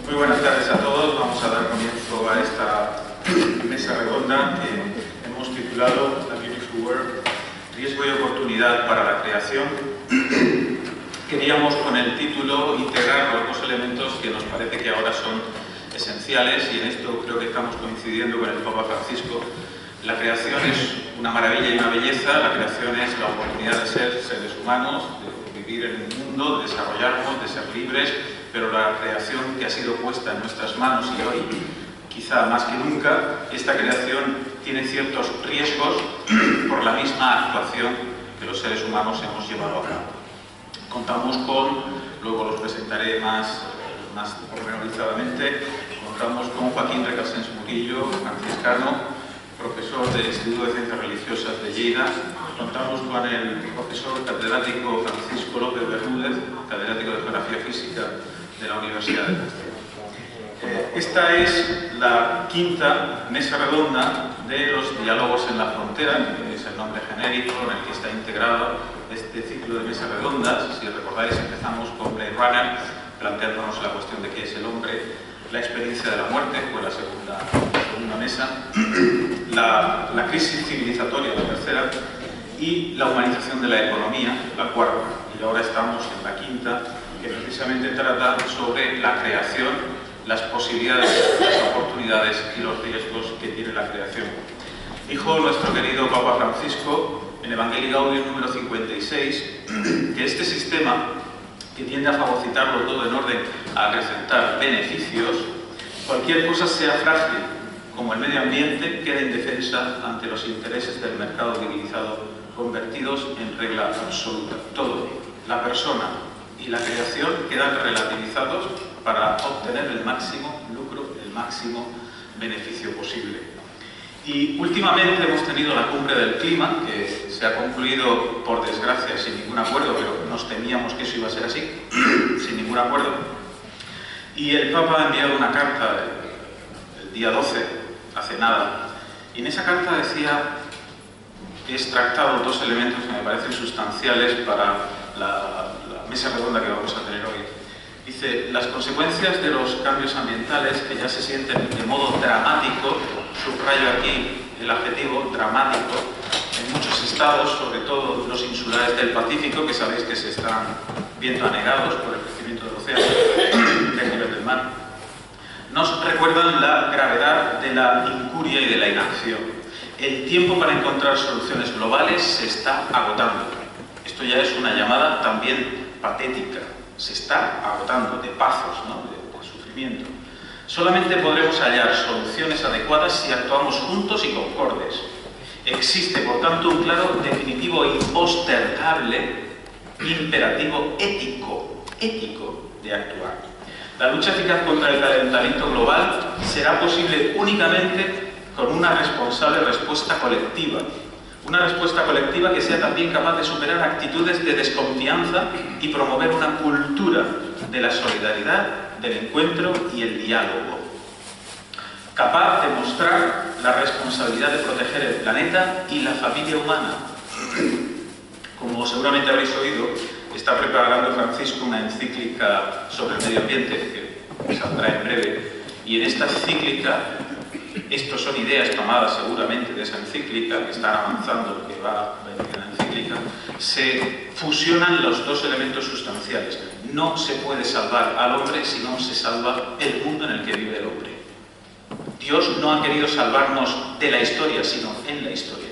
Muy buenas tardes a todos. Vamos a dar comienzo a esta mesa redonda que hemos titulado A Beautiful World, riesgo y oportunidad para la creación. Queríamos con el título integrar los dos elementos que nos parece que ahora son esenciales, y en esto creo que estamos coincidiendo con el Papa Francisco. La creación es una maravilla y una belleza. La creación es la oportunidad de ser seres humanos, de vivir en un mundo, de desarrollarnos, de ser libres, pero la creación que ha sido puesta en nuestras manos, y hoy quizá más que nunca, esta creación tiene ciertos riesgos por la misma actuación que los seres humanos hemos llevado a cabo. Contamos con, luego los presentaré más pormenorizadamente, contamos con Joaquín Recasens Murillo, franciscano, profesor del Instituto de Ciencias Religiosas de Lleida. Contamos con el profesor catedrático Francisco López Bermúdez, catedrático de Geografía Física de la Universidad de Castilla. Esta es la quinta mesa redonda de los diálogos en la frontera, que es el nombre genérico en el que está integrado este ciclo de mesas redondas. Si recordáis, empezamos con Blade Runner, planteándonos la cuestión de qué es el hombre, la experiencia de la muerte, fue la segunda mesa, la crisis civilizatoria, la tercera, y la humanización de la economía, la cuarta. Y ahora estamos en la quinta, que precisamente trata sobre la creación, las posibilidades, las oportunidades y los riesgos que tiene la creación. Dijo nuestro querido Papa Francisco en Evangelii Gaudium número 56 que este sistema, que tiende a fagocitarlo todo en orden a acrecentar beneficios, cualquier cosa sea frágil, como el medio ambiente, queda indefensa ante los intereses del mercado civilizado convertidos en regla absoluta. Todo, la persona y la creación, quedan relativizados para obtener el máximo lucro, el máximo beneficio posible. Y últimamente hemos tenido la cumbre del clima, que se ha concluido, por desgracia, sin ningún acuerdo, pero nos temíamos que eso iba a ser así, sin ningún acuerdo. Y el Papa ha enviado una carta el día 12, hace nada, y en esa carta decía que he extractado dos elementos que me parecen sustanciales para la mesa redonda que vamos a tener hoy. Dice: las consecuencias de los cambios ambientales, que ya se sienten de modo dramático, subrayo aquí el adjetivo dramático, en muchos estados, sobre todo los insulares del Pacífico, que sabéis que se están viendo anegados por el crecimiento del océano, del nivel del mar, nos recuerdan la gravedad de la incuria y de la inacción. El tiempo para encontrar soluciones globales se está agotando. Esto ya es una llamada también patética. Se está agotando, de pazos, ¿no? de sufrimiento. Solamente podremos hallar soluciones adecuadas si actuamos juntos y concordes. Existe, por tanto, un claro, definitivo e impostergable imperativo ético de actuar. La lucha eficaz contra el calentamiento global será posible únicamente con una responsable respuesta colectiva. Una respuesta colectiva que sea también capaz de superar actitudes de desconfianza y promover una cultura de la solidaridad, del encuentro y el diálogo. Capaz de mostrar la responsabilidad de proteger el planeta y la familia humana. Como seguramente habréis oído, está preparando Francisco una encíclica sobre el medio ambiente que saldrá en breve, y en esta encíclica, estas son ideas tomadas seguramente de esa encíclica, que están avanzando, que va a venir en la encíclica, se fusionan los dos elementos sustanciales. No se puede salvar al hombre si no se salva el mundo en el que vive el hombre. Dios no ha querido salvarnos de la historia, sino en la historia.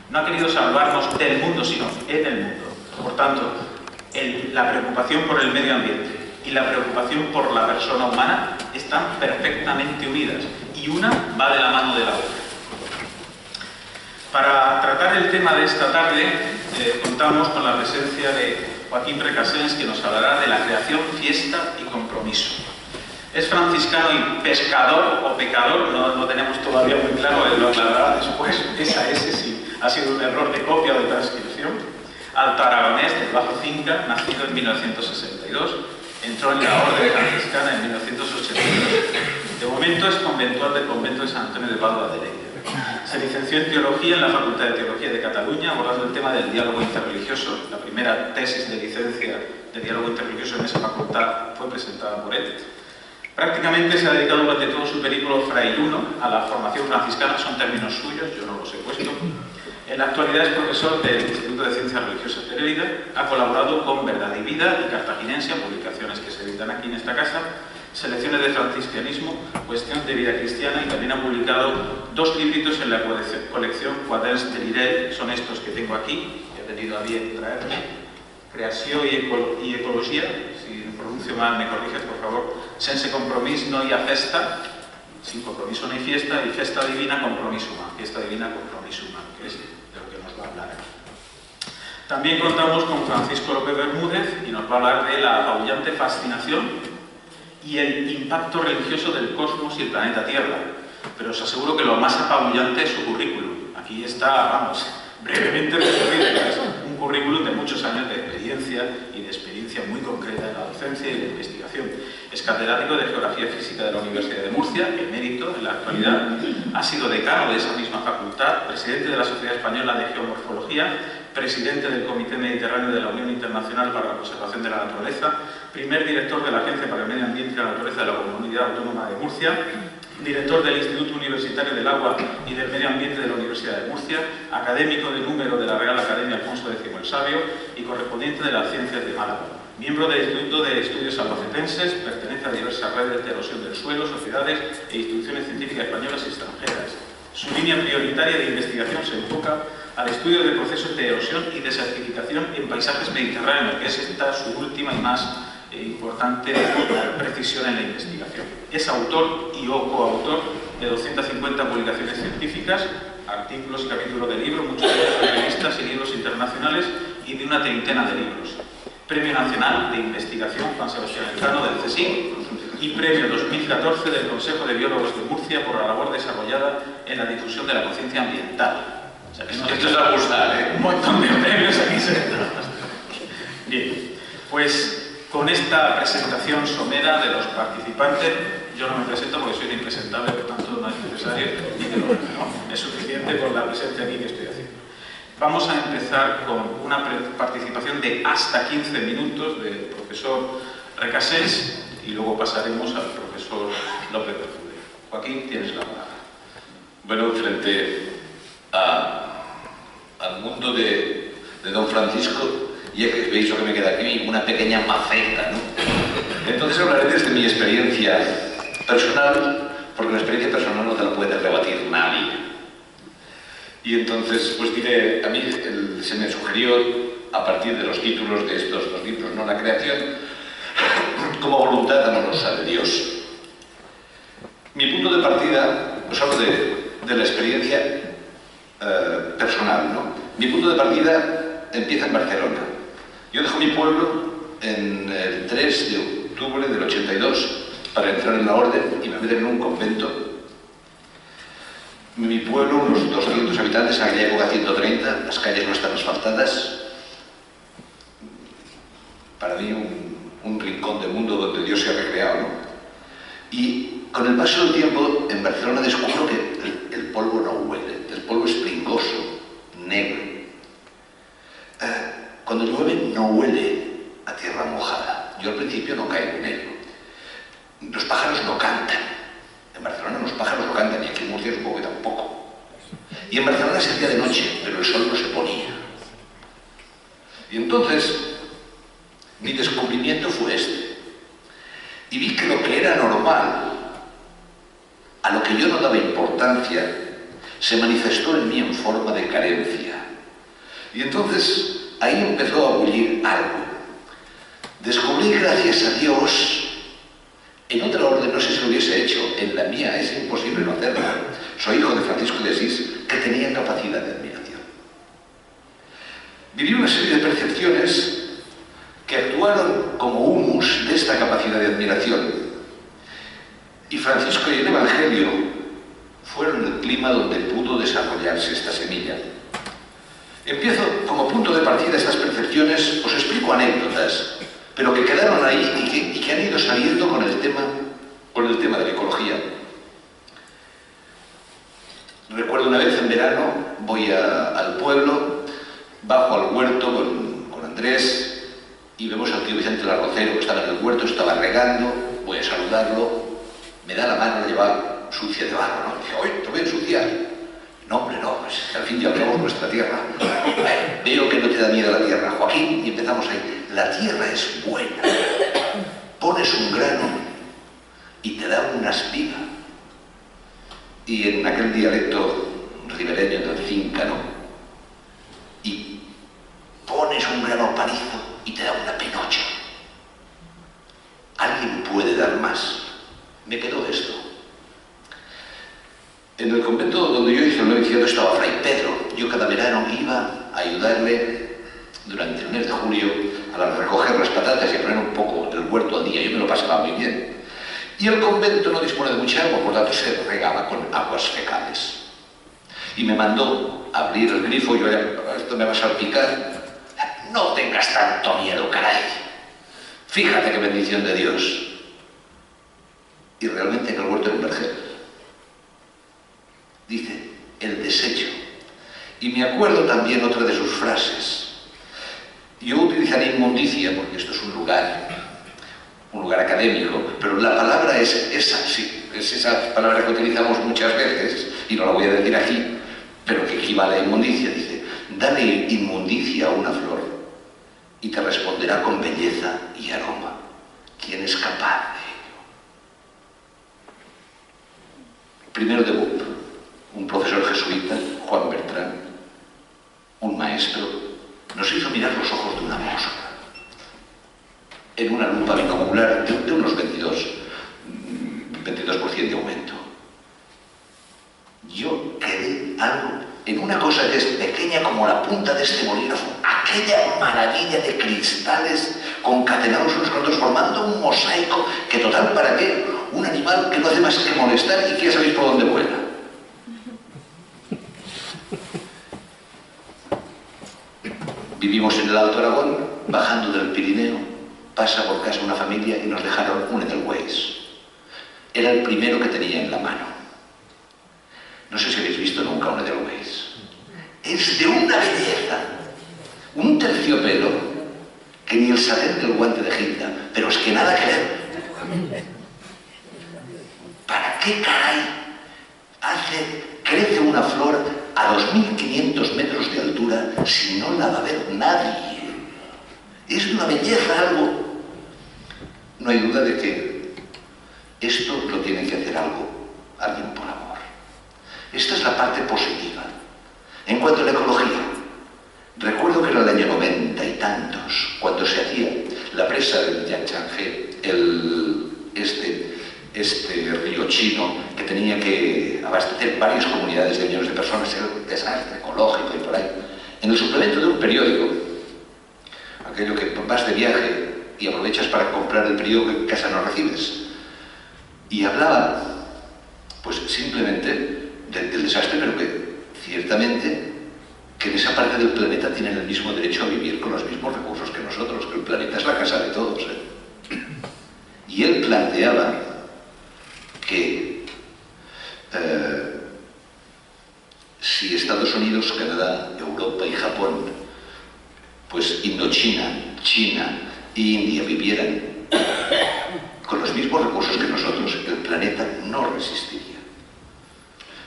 No ha querido salvarnos del mundo, sino en el mundo. Por tanto, la preocupación por el medio ambiente y la preocupación por la persona humana están perfectamente unidas, y una va de la mano de la otra. Para tratar el tema de esta tarde, contamos con la presencia de Joaquín Recasens, que nos hablará de la creación, fiesta y compromiso. Es franciscano y pescador o pecador, no lo tenemos todavía muy claro, él lo aclarará después, esa S sí, ha sido un error de copia o de transcripción. Alto aragonés del Bajo Cinca, nacido en 1962, entró en la Orden Franciscana en 1982. De momento es conventual del convento de San Antonio de Padua de Lleida. Se licenció en Teología en la Facultad de Teología de Cataluña, abordando el tema del diálogo interreligioso. La primera tesis de licencia de diálogo interreligioso en esa facultad fue presentada por él. Prácticamente se ha dedicado durante todo su periplo frailuno a la formación franciscana, son términos suyos, yo no los he puesto. En la actualidad es profesor del Instituto de Ciencias Religiosas de Lérida, ha colaborado con Verdad y Vida y Cartaginesia, publicaciones que se editan aquí en esta casa, Selecciones de Franciscanismo, Cuestión de Vida Cristiana, y también ha publicado 2 libritos en la colección Quaderns de l'Irel, son estos que tengo aquí, que he tenido a bien traerme, Creació y Ecología, si pronuncio mal me corriges por favor, Sense compromís no hi ha festa, sin compromiso no hay fiesta, y Festa Divina Compromiso humà, Fiesta Divina Compromiso humà, que es de lo que nos va a hablar aquí. También contamos con Francisco López Bermúdez y nos va a hablar de la apabullante fascinación y el impacto religioso del cosmos y el planeta Tierra. Pero os aseguro que lo más apabullante es su currículum. Aquí está, vamos, brevemente resumido. Es un currículum de muchos años de experiencia y de experiencia muy concreta en la docencia y la investigación. Es catedrático de Geografía Física de la Universidad de Murcia, emérito en la actualidad. Ha sido decano de esa misma facultad, presidente de la Sociedad Española de Geomorfología, presidente del Comité Mediterráneo de la Unión Internacional para la Conservación de la Naturaleza, primer director de la Agencia para el Medio Ambiente y la Naturaleza de la Comunidad Autónoma de Murcia, director del Instituto Universitario del Agua y del Medio Ambiente de la Universidad de Murcia, académico de número de la Real Academia Alfonso X el Sabio y correspondiente de las Ciencias de Málaga. Miembro del Instituto de Estudios Albacetenses, pertenece a diversas redes de erosión del suelo, sociedades e instituciones científicas españolas y extranjeras. Su línea prioritaria de investigación se enfoca al estudio de procesos de erosión y desertificación en paisajes mediterráneos, que es esta su última y más importante precisión en la investigación. Es autor y o coautor de 250 publicaciones científicas, artículos y capítulos de libros, muchos de ellos de revistas y libros internacionales, y de una treintena de libros. Premio Nacional de Investigación Juan Sebastián Elcano del CSIC y Premio 2014 del Consejo de Biólogos de Murcia por la labor desarrollada en la difusión de la conciencia ambiental. O sea, que no esto es a gustar, ¿eh? Un montón de premios aquí se Bien, pues con esta presentación somera de los participantes, yo no me presento porque soy impresentable, por tanto no es necesario ni que lo ¿no? Es suficiente con la presencia aquí que estoy haciendo. Vamos a empezar con una participación de hasta 15 minutos del profesor Recasens y luego pasaremos al profesor López Bermúdez. Joaquín, tienes la palabra. Bueno, frente al mundo de don Francisco, ya que veis lo que me queda aquí, una pequeña maceta, ¿no? Entonces hablaré desde mi experiencia personal, porque la experiencia personal no te la puede rebatir nadie. Y entonces, pues diré, a mí se me sugirió, a partir de los títulos de estos 2 libros, ¿no? La creación como voluntad amorosa de Dios. Mi punto de partida, os hablo de la experiencia personal, ¿no? Mi punto de partida empieza en Barcelona. Yo dejo mi pueblo en el 3 de octubre del 82 para entrar en la orden y me meten en un convento. Mi pueblo, unos 200 habitantes, en aquella época 130, las calles no están asfaltadas. Para mí un rincón del mundo donde Dios se ha recreado, ¿no? Y con el paso del tiempo en Barcelona descubro que el polvo no huele, el polvo es pringoso, negro. Cuando llueve no huele a tierra mojada. Yo al principio no caigo en ello. Los pájaros no cantan. En Barcelona los pájaros no cantan y aquí en Murcia supongo que tampoco. Y en Barcelona se hacía de noche, pero el sol no se ponía. Y entonces mi descubrimiento fue este. Y vi que lo que era normal, a lo que yo no daba importancia, se manifestó en mí en forma de carencia. Y entonces ahí empezó a bullir algo. Descubrí, gracias a Dios, en otra orden no sé si lo hubiese hecho, en la mía es imposible no hacerlo. Soy hijo de Francisco de Asís, que tenía capacidad de admiración. Viví una serie de percepciones que actuaron como humus de esta capacidad de admiración. Y Francisco y el Evangelio fueron el clima donde pudo desarrollarse esta semilla. Empiezo como punto de partida estas percepciones, os explico anécdotas, pero que quedaron ahí y que han ido saliendo con el tema de la ecología. Recuerdo una vez en verano, voy al pueblo, bajo al huerto con Andrés y vemos al tío Vicente Larrocero que estaba en el huerto, estaba regando, voy a saludarlo, me da la mano, la lleva sucia de barro, ¿no? Dice, oye, te voy a ensuciar. No, hombre, no, pues al fin ya hablamos nuestra tierra. Veo que no te da miedo la tierra, Joaquín, y empezamos ahí. La tierra es buena. Pones un grano y te da una espiga. Y en aquel dialecto ribereño del cíncano, y pones un grano panizo y te da una penocha. ¿Alguien puede dar más? Me quedó esto. En el convento donde yo hice el noviciado estaba Fray Pedro. Yo cada verano iba a ayudarle durante el mes de julio a recoger las patatas y a poner un poco el huerto al día. Yo me lo pasaba muy bien. Y el convento no dispone de mucha agua, por tanto se regaba con aguas fecales. Y me mandó a abrir el grifo y yo, esto me va a salpicar. No tengas tanto miedo, caray. Fíjate qué bendición de Dios. Y realmente en el huerto era un vergel. Dice, el desecho. Y me acuerdo también otra de sus frases. Yo utilizaré inmundicia porque esto es un lugar académico, pero la palabra es esa, sí, es esa palabra que utilizamos muchas veces, y no la voy a decir aquí, pero que equivale a inmundicia. Dice, dale inmundicia a una flor y te responderá con belleza y aroma. ¿Quién es capaz de ello? Primero de BUP, un profesor jesuita, Juan Bertrán, un maestro, nos hizo mirar los ojos de una mosca en una lupa binocular de unos 22% de aumento. Yo quedé algo en una cosa que es pequeña como la punta de este bolígrafo, aquella maravilla de cristales concatenados unos con otros formando un mosaico que total, ¿para qué? Un animal que no hace más que molestar y que ya sabéis por dónde vuela. Vivimos en el Alto Aragón, bajando del Pirineo, pasa por casa una familia y nos dejaron un Edelweiss. Era el primero que tenía en la mano. No sé si habéis visto nunca un Edelweiss. Es de una belleza, un terciopelo, que ni el satén del guante de Hilda, pero es que nada que ver. ¿Para qué caray crece una flor a 2.500 metros de altura si no la va a ver nadie? Es una belleza, algo. No hay duda de que esto lo tiene que hacer alguien por amor. Esta es la parte positiva. En cuanto a la ecología, recuerdo que era el año 90 y tantos, cuando se hacía la presa del Yangtze, este río chino que tenía que abastecer varias comunidades de millones de personas, era un desastre ecológico y por ahí. En el suplemento de un periódico, aquello que vas de viaje y aprovechas para comprar el periódico que en casa no recibes, y hablaba pues simplemente del desastre, pero que ciertamente que en esa parte del planeta tienen el mismo derecho a vivir con los mismos recursos que nosotros, que el planeta es la casa de todos, ¿eh? Y él planteaba que si Estados Unidos, Canadá, Europa y Japón, pues Indochina, China e India vivieran con los mismos recursos que nosotros, el planeta no resistiría.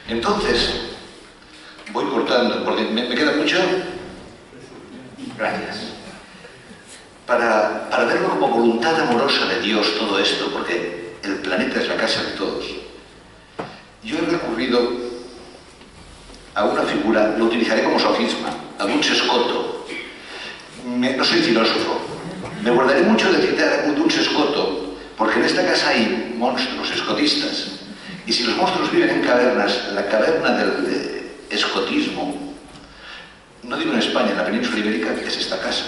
Entonces, voy cortando, porque me queda mucho. Gracias. Para verlo como voluntad amorosa de Dios todo esto, porque el planeta es la casa de todos, yo he recurrido a una figura, lo utilizaré como sofisma, a Duns Scoto. No soy filósofo, me guardaré mucho de citar a Duns Scoto, porque en esta casa hay monstruos escotistas, y si los monstruos viven en cavernas, la caverna del escotismo, no digo en España, en la península ibérica, es esta casa,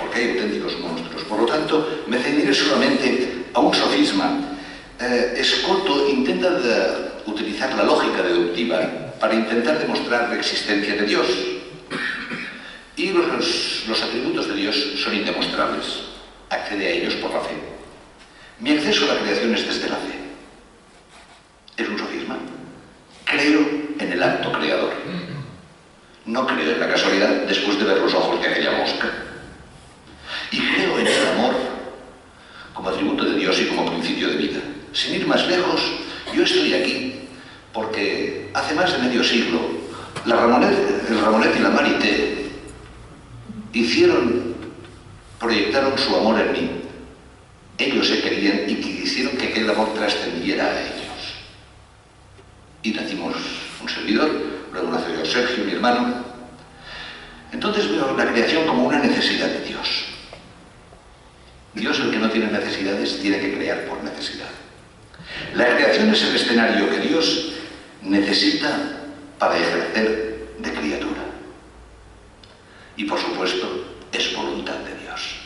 porque hay auténticos monstruos. Por lo tanto, me ceñiré solamente a un sofisma. Scoto intenta utilizar la lógica deductiva para intentar demostrar la existencia de Dios. Y los atributos de Dios son indemostrables. Accede a ellos por la fe. Mi acceso a la creación es desde la fe. ¿Es un sofisma? Creo en el acto creador. No creo en la casualidad después de ver los ojos de aquella mosca. Y creo en el amor como atributo de Dios y como principio de vida. Sin ir más lejos, yo estoy aquí porque hace más de medio siglo el Ramonet y la Marité proyectaron su amor en mí. Ellos se querían y quisieron que aquel amor trascendiera a ellos. Y nacimos un servidor, luego nació Sergio, mi hermano. Entonces veo la creación como una necesidad de Dios. Dios, el que no tiene necesidades, tiene que crear por necesidad. La creación es el escenario que Dios necesita para ejercer de criatura. Y por supuesto, es voluntad de Dios.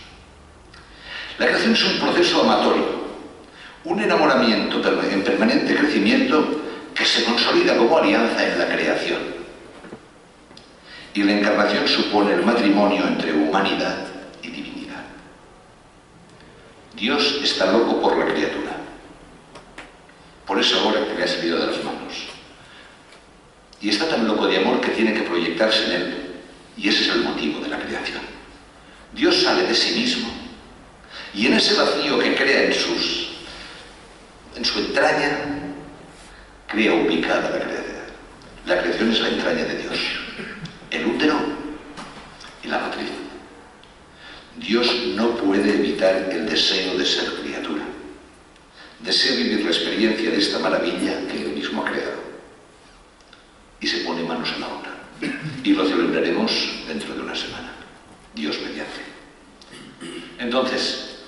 La creación es un proceso amatorio, un enamoramiento en permanente crecimiento que se consolida como alianza en la creación. Y la encarnación supone el matrimonio entre humanidad y divinidad. Dios está loco por la criatura. Por eso ahora que le ha salido de las manos. Y está tan loco de amor que tiene que proyectarse en él. Y ese es el motivo de la creación. Dios sale de sí mismo y en ese vacío que crea en su entraña, crea ubicada la creación. La creación es la entraña de Dios, el útero y la matriz. Dios no puede evitar el deseo de ser criatura. Desea vivir la experiencia de esta maravilla que Él mismo ha creado. Y se pone manos a la obra. Y lo celebraremos dentro de una semana. Dios mediante. Entonces,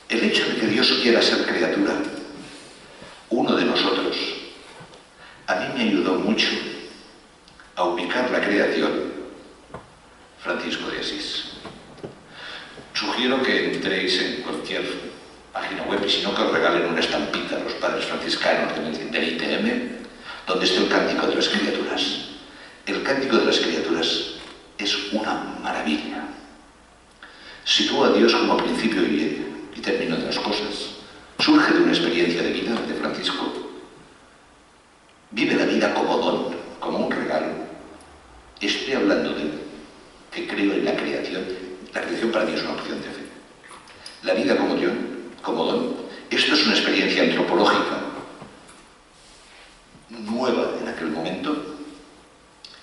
el hecho de que Dios quiera ser criatura, uno de nosotros, a mí me ayudó mucho a ubicar la creación Francisco de Asís. Sugiero que entréis en cualquier página web, y si no, que os regalen una estampita a los padres franciscanos del ITM, donde está el Cántico de las Criaturas. El Cántico de las Criaturas es una maravilla. Sitúa a Dios como principio y término de las cosas. Surge de una experiencia de vida de Francisco. Vive la vida como don, como un regalo. Estoy hablando de que creo en la creación. La creación para mí es una opción de fe. La vida como don. Esto es una experiencia antropológica nueva en aquel momento.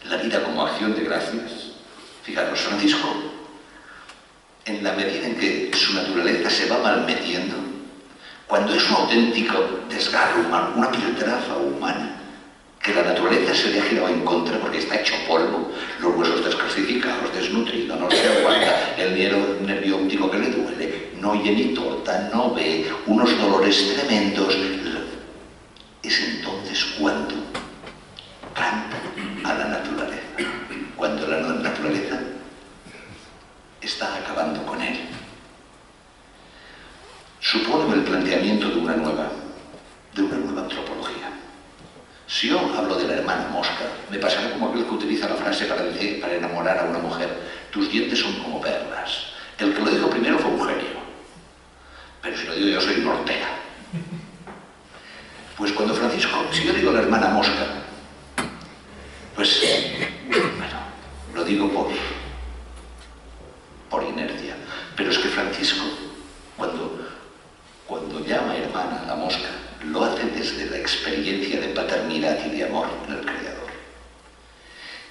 La vida como acción de gracias. Fijaros, Francisco, en la medida en que su naturaleza se va malmetiendo, cuando es un auténtico desgarro humano, una piltrafa humana, que la naturaleza se le ha girado en contra porque está hecho polvo, los huesos descalcificados, desnutrido, no se aguanta, el nervio óptico que le duele, no oye ni torta, no ve, unos dolores tremendos. Es entonces cuando canta a la naturaleza, cuando la naturaleza está acabando con él. Supone el planteamiento de una nueva antropología. Si yo hablo de la hermana mosca, me pasará como aquel que utiliza la frase para enamorar a una mujer: tus dientes son como perlas. El que lo dijo primero fue Eugenio, pero si lo digo yo soy Nortea. Pues cuando Francisco, si yo digo la hermana mosca, pues, bueno, lo digo por inercia, pero es que Francisco, cuando llama hermana a la mosca, lo hace desde la experiencia de paternidad y de amor en el Creador.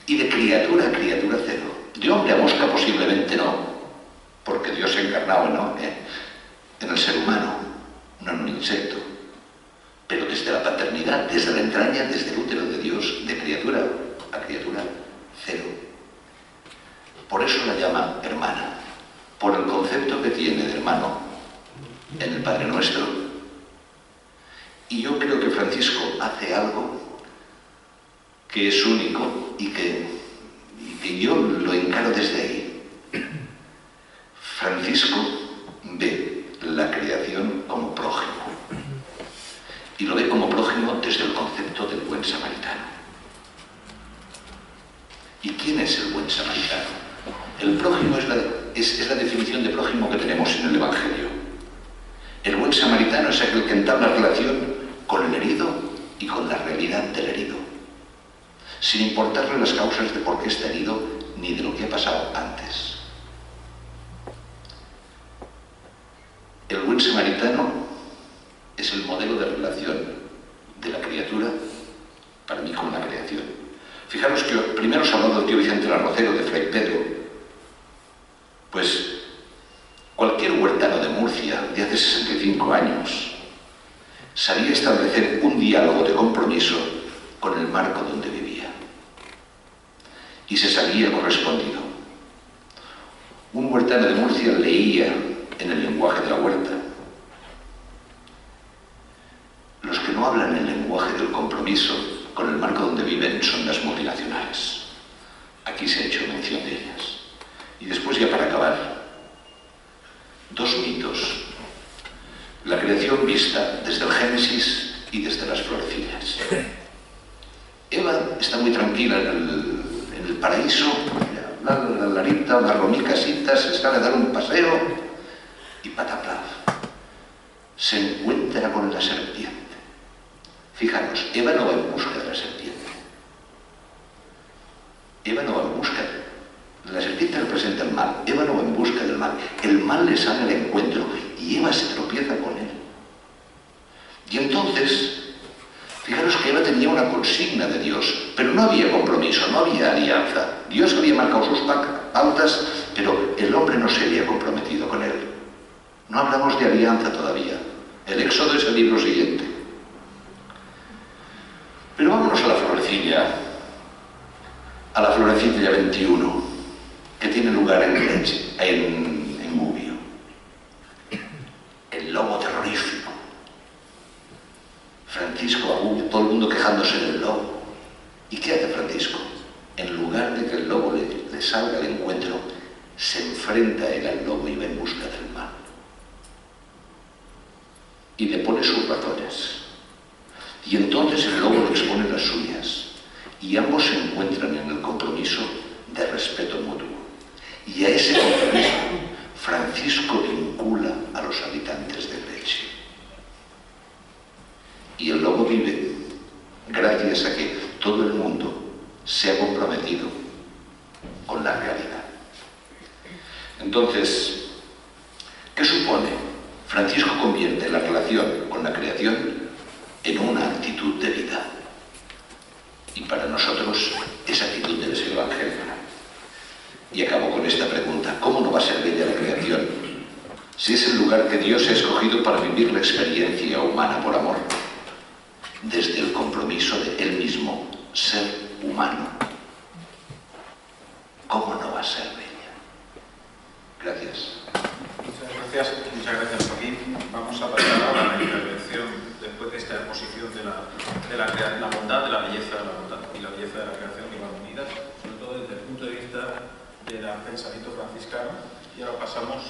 Y de criatura a criatura cero. De hombre a mosca posiblemente no, porque Dios se ha encarnado en el ser humano, no en un insecto. Pero desde la paternidad, desde la entraña, desde el útero de Dios, de criatura a criatura cero. Por eso la llama hermana, por el concepto que tiene de hermano en el Padre Nuestro. Y yo creo que Francisco hace algo que es único y que yo lo encaro desde ahí. Francisco ve la creación como prójimo. Y lo ve como prójimo desde el concepto del buen samaritano. ¿Y quién es el buen samaritano? El prójimo es la definición de prójimo que tenemos en el Evangelio. El buen samaritano es aquel que entabla relación con el herido y con la realidad del herido, sin importarle las causas de por qué está herido ni de lo que ha pasado antes. El buen samaritano es el modelo de relación de la criatura para mí con la creación. Fijaros que primero os he hablado del tío Vicente Larrocero, de Fray Pedro. Pues cualquier huertano de Murcia de hace 65 años sabía establecer un diálogo de compromiso con el marco donde vivía. Y se sabía correspondido. Un huertano de Murcia leía en el lenguaje de la huerta. Los que no hablan el lenguaje del compromiso con el marco donde viven son las multinacionales. Aquí se ha hecho mención de ellas. Y después, ya para acabar, dos mitos. La creación vista desde el Génesis y desde las florecillas. Eva está muy tranquila en el paraíso, la larita, una romicasita, se sale a dar un paseo y pataplaf. Se encuentra con la serpiente. Fijaros, Eva no va en busca de la serpiente. Eva no va en busca. La serpiente representa el mal. Eva no va en busca del mal. El mal le sale al encuentro y Eva se tropieza con él. Y entonces, fijaros que Eva tenía una consigna de Dios, pero no había compromiso, no había alianza. Dios había marcado sus pautas, pero el hombre no se había comprometido con él. No hablamos de alianza todavía. El Éxodo es el libro siguiente. Pero vámonos a la florecilla 21, que tiene lugar en Gubbio. El lobo terrorífico. Francisco a Gubbio, todo el mundo quejándose del lobo. ¿Y qué hace Francisco? En lugar de que el lobo le salga al encuentro, se enfrenta a él al lobo y va en busca del mal. Y le pone sus razones. Y entonces el lobo le expone las suyas. Y ambos se encuentran en el compromiso de respeto mutuo. Y a ese compromiso Francisco vincula a los habitantes de Leche. Y el lobo vive gracias a que todo el mundo se ha comprometido con la realidad. Entonces, ¿qué supone? Francisco convierte la relación con la creación en una actitud de vida. Y para nosotros esa actitud debe ser evangélica. Y acabo con esta pregunta: ¿cómo no va a ser bella la creación si es el lugar que Dios ha escogido para vivir la experiencia humana por amor? Desde el compromiso de Él mismo, ser humano. ¿Cómo no va a ser bella? Gracias. Muchas gracias, Joaquín. Vamos a pasar ahora a la intervención, después de esta exposición de la bondad, de la belleza, la bondad y la belleza de la creación que van unidas, sobre todo desde el punto de vista del pensamiento franciscano. Y ahora pasamos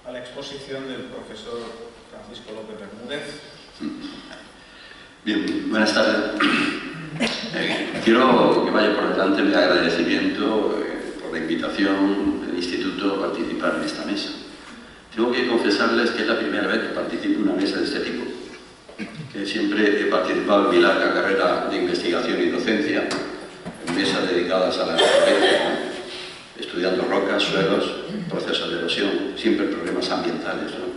a la exposición del profesor Francisco López Bermúdez. Bien, buenas tardes. Quiero que vaya por delante mi agradecimiento por la invitación del Instituto a participar en esta mesa. Tengo que confesarles que es la primera vez que participo en una mesa de este tipo, que siempre he participado en mi larga carrera de investigación y docencia en mesas dedicadas a la naturaleza, estudiando rocas, suelos, procesos de erosión, siempre problemas ambientales, ¿no?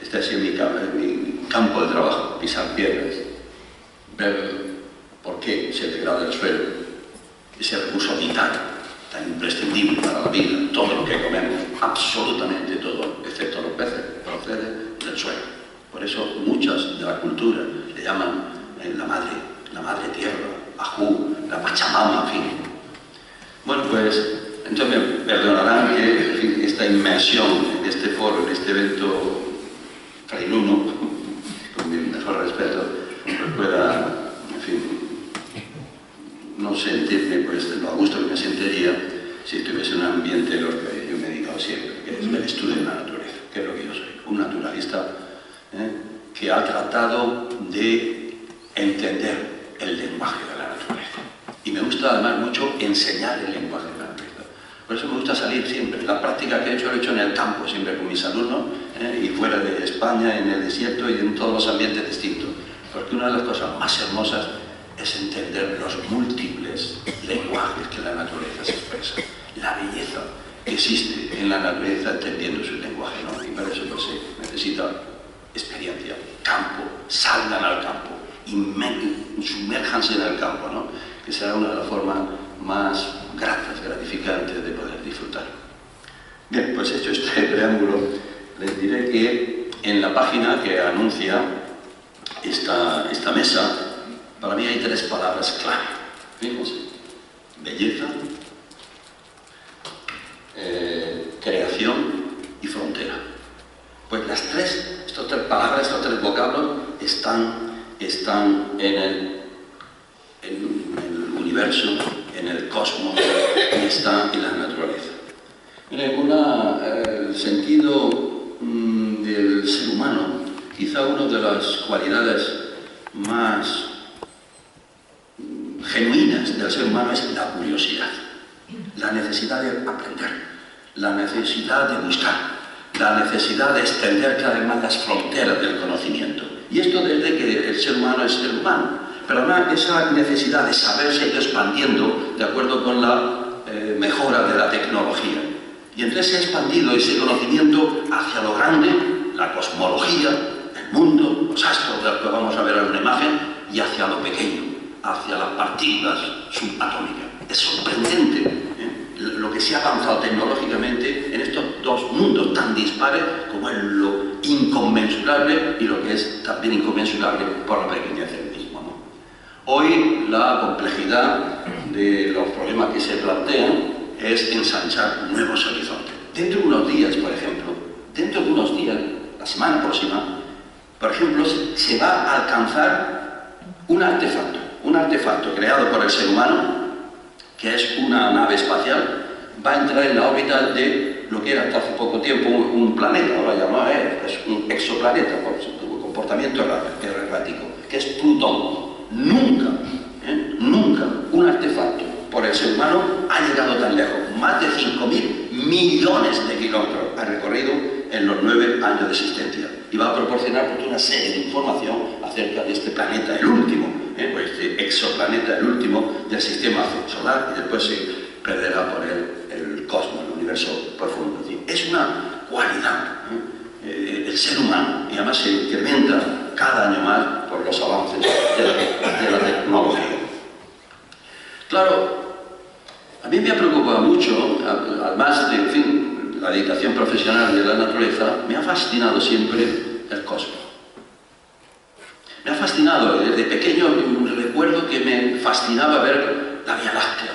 Este ha sido mi campo de trabajo: pisar piedras, ver por qué se degrada el suelo, ese recurso vital, tan imprescindible para la vida. Todo lo que comemos, absolutamente todo, excepto los peces, procede del suelo. Por eso muchas de la cultura le llaman la madre tierra, Ajú, la Pachamama, en fin. Bueno, pues entonces me perdonarán que, en fin, esta inmersión en este foro, en este evento frailuno, con mi mejor respeto, pues pueda, en fin, no sentirme pues lo a gusto que me sentiría si estuviese en un ambiente en el que yo me he dedicado siempre, que es el estudio de la naturaleza, que es lo que yo soy, un naturalista que ha tratado de entender el lenguaje de la naturaleza. Y me gusta además mucho enseñar el lenguaje de la naturaleza. Por eso me gusta salir siempre. La práctica que he hecho, lo he hecho en el campo, siempre con mis alumnos, y fuera de España, en el desierto y en todos los ambientes distintos. Porque una de las cosas más hermosas es entender los múltiples lenguajes que la naturaleza se expresa. La belleza que existe en la naturaleza entendiendo su lenguaje, ¿no? Y para eso pues, se necesita experiencia, campo, salgan al campo, sumérjanse en el campo, ¿no? Que será una de las formas más gratas, gratificantes de poder disfrutar. Bien, pues hecho este preámbulo, les diré que en la página que anuncia esta mesa, para mí hay 3 palabras clave. Fíjense: belleza, creación y frontera. Pues las estas 3 palabras, estos 3 vocablos están en el universo, en el cosmos, y están en la naturaleza. El sentido del ser humano, quizá una de las cualidades más genuinas del ser humano es la curiosidad, la necesidad de aprender, la necesidad de buscar, la necesidad de extender cada vez más las fronteras del conocimiento. Y esto desde que el ser humano es ser humano. Pero además esa necesidad de saber se ha ido expandiendo de acuerdo con la mejora de la tecnología. Y entonces se ha expandido ese conocimiento hacia lo grande, la cosmología, el mundo, los astros, de los que vamos a ver en una imagen, y hacia lo pequeño, hacia las partículas subatómicas. Es sorprendente lo que se ha avanzado tecnológicamente en estos 2 mundos tan dispares como es lo inconmensurable y lo que es también inconmensurable por la pequeñez del mismo, ¿no? Hoy la complejidad de los problemas que se plantean es ensanchar nuevos horizontes. Dentro de unos días, por ejemplo, la semana próxima, por ejemplo, se va a alcanzar un artefacto creado por el ser humano, que es una nave espacial, va a entrar en la órbita de lo que era hasta hace poco tiempo un planeta, ahora llamado es un exoplaneta por su comportamiento errático, que es Plutón. Nunca un artefacto por el ser humano ha llegado tan lejos. Más de 5.000 millones de kilómetros ha recorrido en los 9 años de existencia. Y va a proporcionar una serie de información acerca de este planeta, el último, pues este exoplaneta, el último del sistema solar, y después se perderá por el cosmos, el universo profundo. Es una cualidad, el ser humano, y además se incrementa cada año más por los avances de la tecnología. Claro, a mí me ha preocupado mucho, además de, en fin, la dedicación profesional de la naturaleza, me ha fascinado siempre el cosmos. Me ha fascinado, desde pequeño recuerdo que me fascinaba ver la Vía Láctea.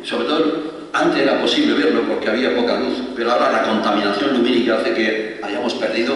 Sobre todo, antes era posible verlo porque había poca luz, pero ahora la contaminación lumínica hace que hayamos perdido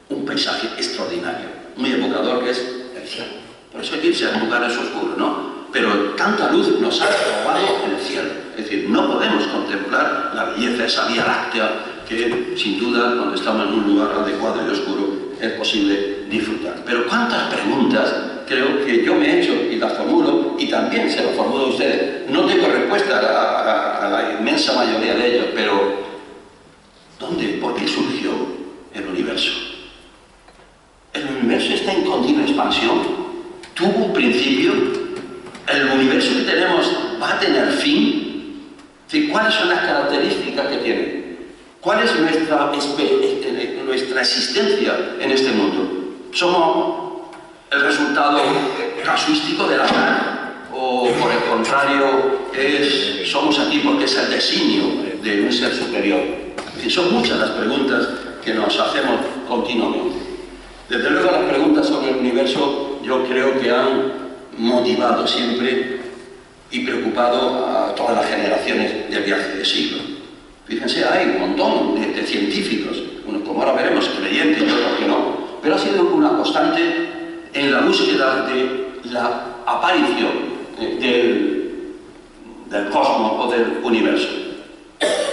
un paisaje extraordinario, muy evocador, que es el cielo. Por eso hay que irse a lugares oscuros, ¿no? Pero tanta luz nos ha robado el cielo. Es decir, no podemos contemplar la belleza de esa Vía Láctea que, sin duda, cuando estamos en un lugar adecuado y oscuro, es posible disfrutar. Pero cuántas preguntas creo que yo me he hecho y las formulo, y también se las formulo a ustedes. No tengo respuesta a la inmensa mayoría de ellos, pero ¿dónde? ¿Por qué surgió el universo? ¿El universo está en continua expansión? ¿Tuvo un principio? ¿El universo que tenemos va a tener fin? ¿Cuáles son las características que tiene? ¿Cuál es nuestra existencia en este mundo? ¿Somos el resultado casuístico del azar? ¿O por el contrario, somos aquí porque es el designio de un ser superior? Son muchas las preguntas que nos hacemos continuamente. Desde luego las preguntas sobre el universo yo creo que han motivado siempre y preocupado a todas las generaciones del viaje de siglos. Fíjense, hay un montón de científicos, unos como ahora veremos, creyentes y otros que no, pero ha sido una constante en la búsqueda de la aparición del cosmos o del universo.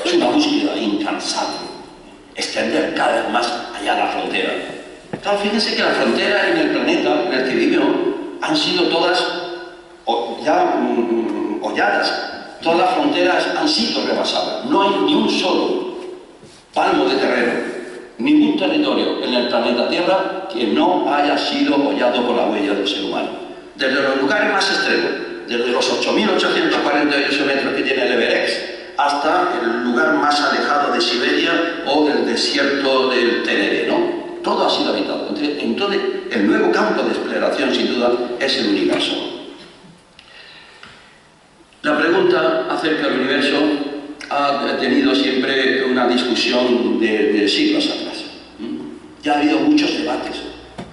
Es una búsqueda incansable, extender cada vez más allá la frontera. Claro, fíjense que la frontera en el planeta en el que vivimos han sido todas holladas. Todas las fronteras han sido rebasadas. No hay ni un solo palmo de terreno, ningún territorio en el planeta Tierra que no haya sido hollado por la huella del ser humano. Desde los lugares más extremos, desde los 8.848 metros que tiene el Everest, hasta el lugar más alejado de Siberia o del desierto del Tenere, ¿no? Todo ha sido habitado. Entonces, el nuevo campo de exploración, sin duda, es el universo. La pregunta acerca del universo ha tenido siempre una discusión de siglos atrás. Ya ha habido muchos debates,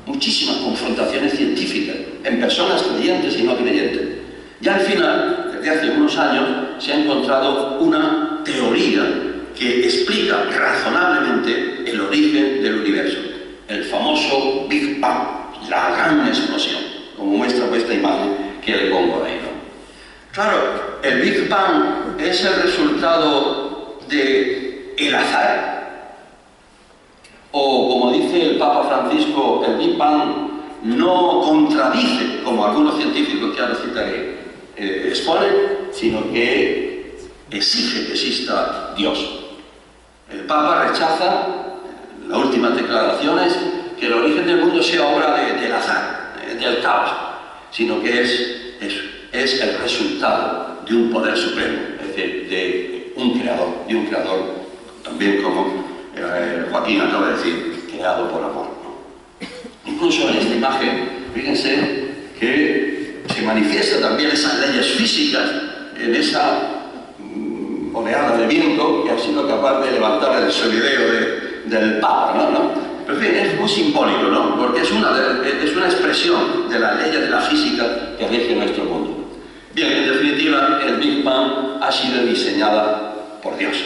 muchísimas confrontaciones científicas, en personas creyentes y no creyentes. Ya al final, desde hace unos años, se ha encontrado una teoría que explica razonablemente el origen del universo, el famoso Big Bang, la gran explosión, como muestra esta imagen que le pongo ahí, ¿no? Claro, el Big Bang es el resultado del azar, o como dice el Papa Francisco, el Big Bang no contradice, como algunos científicos que ahora citaré exponen, sino que exige que exista Dios. El Papa rechaza, en las últimas declaraciones, que el origen del mundo sea obra del azar, del caos, sino que es el resultado de un poder supremo, es decir, de un creador, también como Joaquín acaba de decir, creado por amor, ¿no? Incluso en esta imagen, fíjense que se manifiesta también esas leyes físicas en esa oleada de viento que ha sido capaz de levantar el solideo del Papa, ¿no? Pero en fin, es muy simbólico, ¿no? Porque es una expresión de las leyes de la física que rige nuestro mundo. Bien, en definitiva, el Big Bang ha sido diseñada por Dios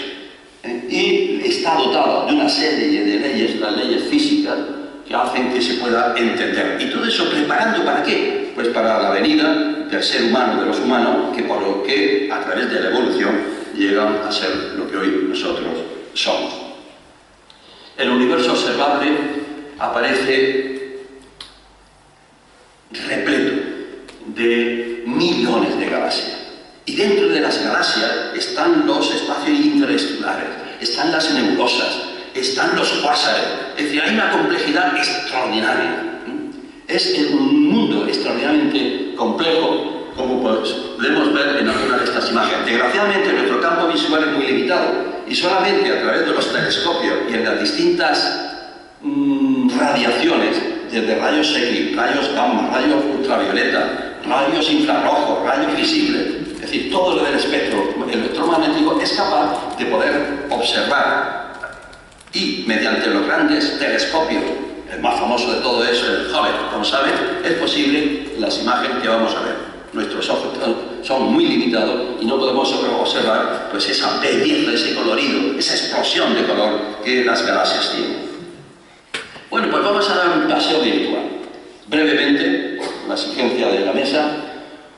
y está dotado de una serie de leyes, las leyes físicas, que hacen que se pueda entender. Y todo eso preparando ¿para qué? Pues para la venida del ser humano, de los humanos, que por lo que a través de la evolución llegan a ser lo que hoy nosotros somos. El universo observable aparece repleto de millones de galaxias. Y dentro de las galaxias están los espacios interestelares, están las nebulosas, están los cuásares. Es decir, hay una complejidad extraordinaria. Es un mundo extraordinariamente complejo, como podemos ver en alguna de estas imágenes. Desgraciadamente, nuestro campo visual es muy limitado y solamente a través de los telescopios y en las distintas radiaciones, desde rayos X, rayos gamma, rayos ultravioleta, rayos infrarrojos, rayos visibles, es decir, todo lo del espectro electromagnético es capaz de poder observar, y mediante los grandes telescopios, el más famoso de todo eso, el Hubble, como saben, es posible las imágenes que vamos a ver. Nuestros ojos son muy limitados y no podemos observar pues esa belleza, ese colorido, esa explosión de color que las galaxias tienen. Bueno, pues vamos a dar un paseo virtual. Brevemente, con la exigencia de la mesa,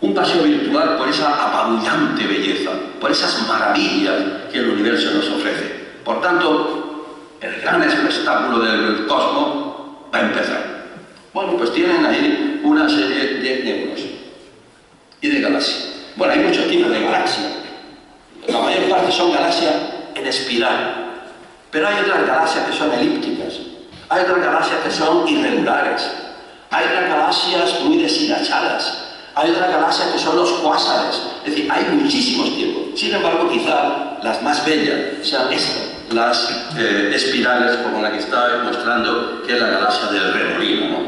un paseo virtual por esa apabullante belleza, por esas maravillas que el universo nos ofrece. Por tanto, el gran espectáculo del cosmos va a empezar. Bueno, pues tienen ahí una serie de nebulosas y de galaxias. Bueno, hay muchos tipos de galaxias. La mayor parte son galaxias en espiral, pero hay otras galaxias que son elípticas, hay otras galaxias que son irregulares, hay otras galaxias muy deshilachadas, hay otras galaxias que son los cuásares. Es decir, hay muchísimos tipos. Sin embargo, quizá las más bellas sean estas, las espirales, como la que estaba mostrando, que es la galaxia del remolino, ¿no?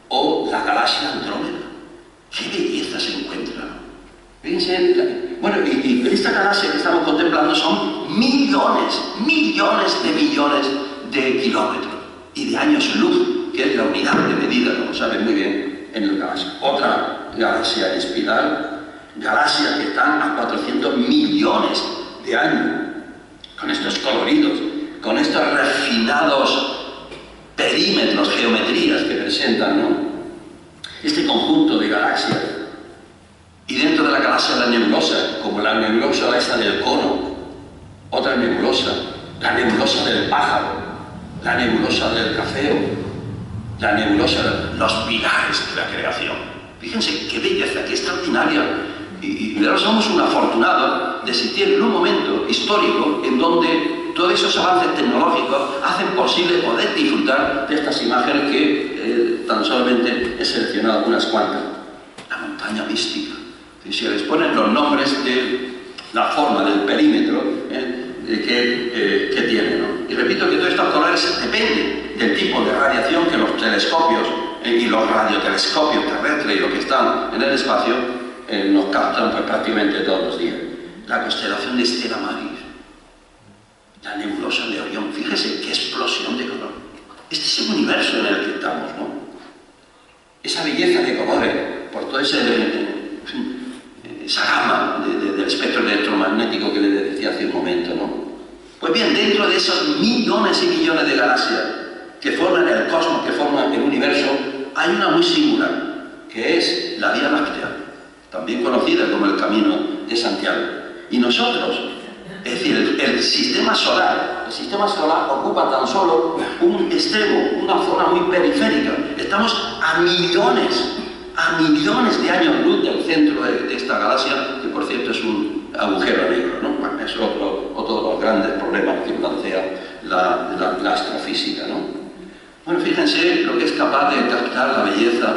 O la galaxia Andrómeda. ¡Qué belleza se encuentra! Fíjense, bueno, y esta galaxia que estamos contemplando son millones de kilómetros y de años luz, que es la unidad de medida, como saben muy bien, en el galaxia. Otra galaxia espiral, galaxias que están a 400 millones de años, con estos coloridos, con estos refinados perímetros, geometrías que presentan, ¿no? Este conjunto de galaxias. Y dentro de la galaxia la nebulosa, como la nebulosa esta del cono, otra nebulosa, la nebulosa del pájaro, la nebulosa del cafeo, la nebulosa, los pilares de la creación. Fíjense qué belleza, qué extraordinaria. Y ahora somos un afortunado de existir en un momento histórico en donde todos esos avances tecnológicos hacen posible poder disfrutar de estas imágenes que tan solamente he seleccionado unas cuantas. La montaña mística. Si se les ponen los nombres de la forma del perímetro que tiene, ¿no? Y repito que todos estos colores dependen del tipo de radiación que los telescopios y los radiotelescopios terrestres y los que están en el espacio nos captan pues, prácticamente todos los días. La constelación de Stella Maris, la nebulosa de Orión, fíjese qué explosión de color. Este es el universo en el que estamos, ¿no? Esa belleza de colores, por todo esa gama del espectro electromagnético que les decía hace un momento, ¿no? Pues bien, dentro de esos millones y millones de galaxias que forman el cosmos, que forman el universo, hay una muy singular, que es la Vía Láctea, también conocida como el Camino de Santiago. Y nosotros, es decir, el sistema solar ocupa tan solo un extremo, una zona muy periférica. Estamos a millones de años luz del centro de esta galaxia, que por cierto es un agujero negro, ¿no? Bueno, es otro de los grandes problemas que plantea la astrofísica, ¿no? Bueno, fíjense lo que es capaz de captar la belleza,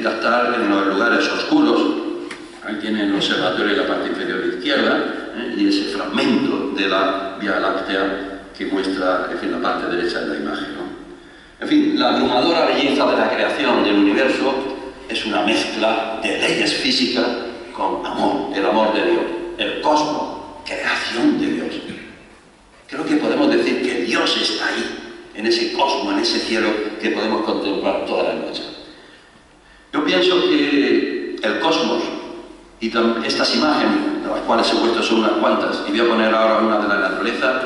captar en los lugares oscuros. Ahí tienen el observatorio en la parte inferior izquierda, y ese fragmento de la Vía Láctea que muestra, en fin, la parte derecha de la imagen, ¿no? En fin, la abrumadora belleza de la creación del universo es una mezcla de leyes físicas con amor, el amor de Dios, el cosmos, creación de Dios. Creo que podemos decir que Dios está ahí, en ese cosmos, en ese cielo que podemos contemplar toda la noche. Yo pienso que el cosmos y estas imágenes, de las cuales he puesto son unas cuantas, y voy a poner ahora una de la naturaleza,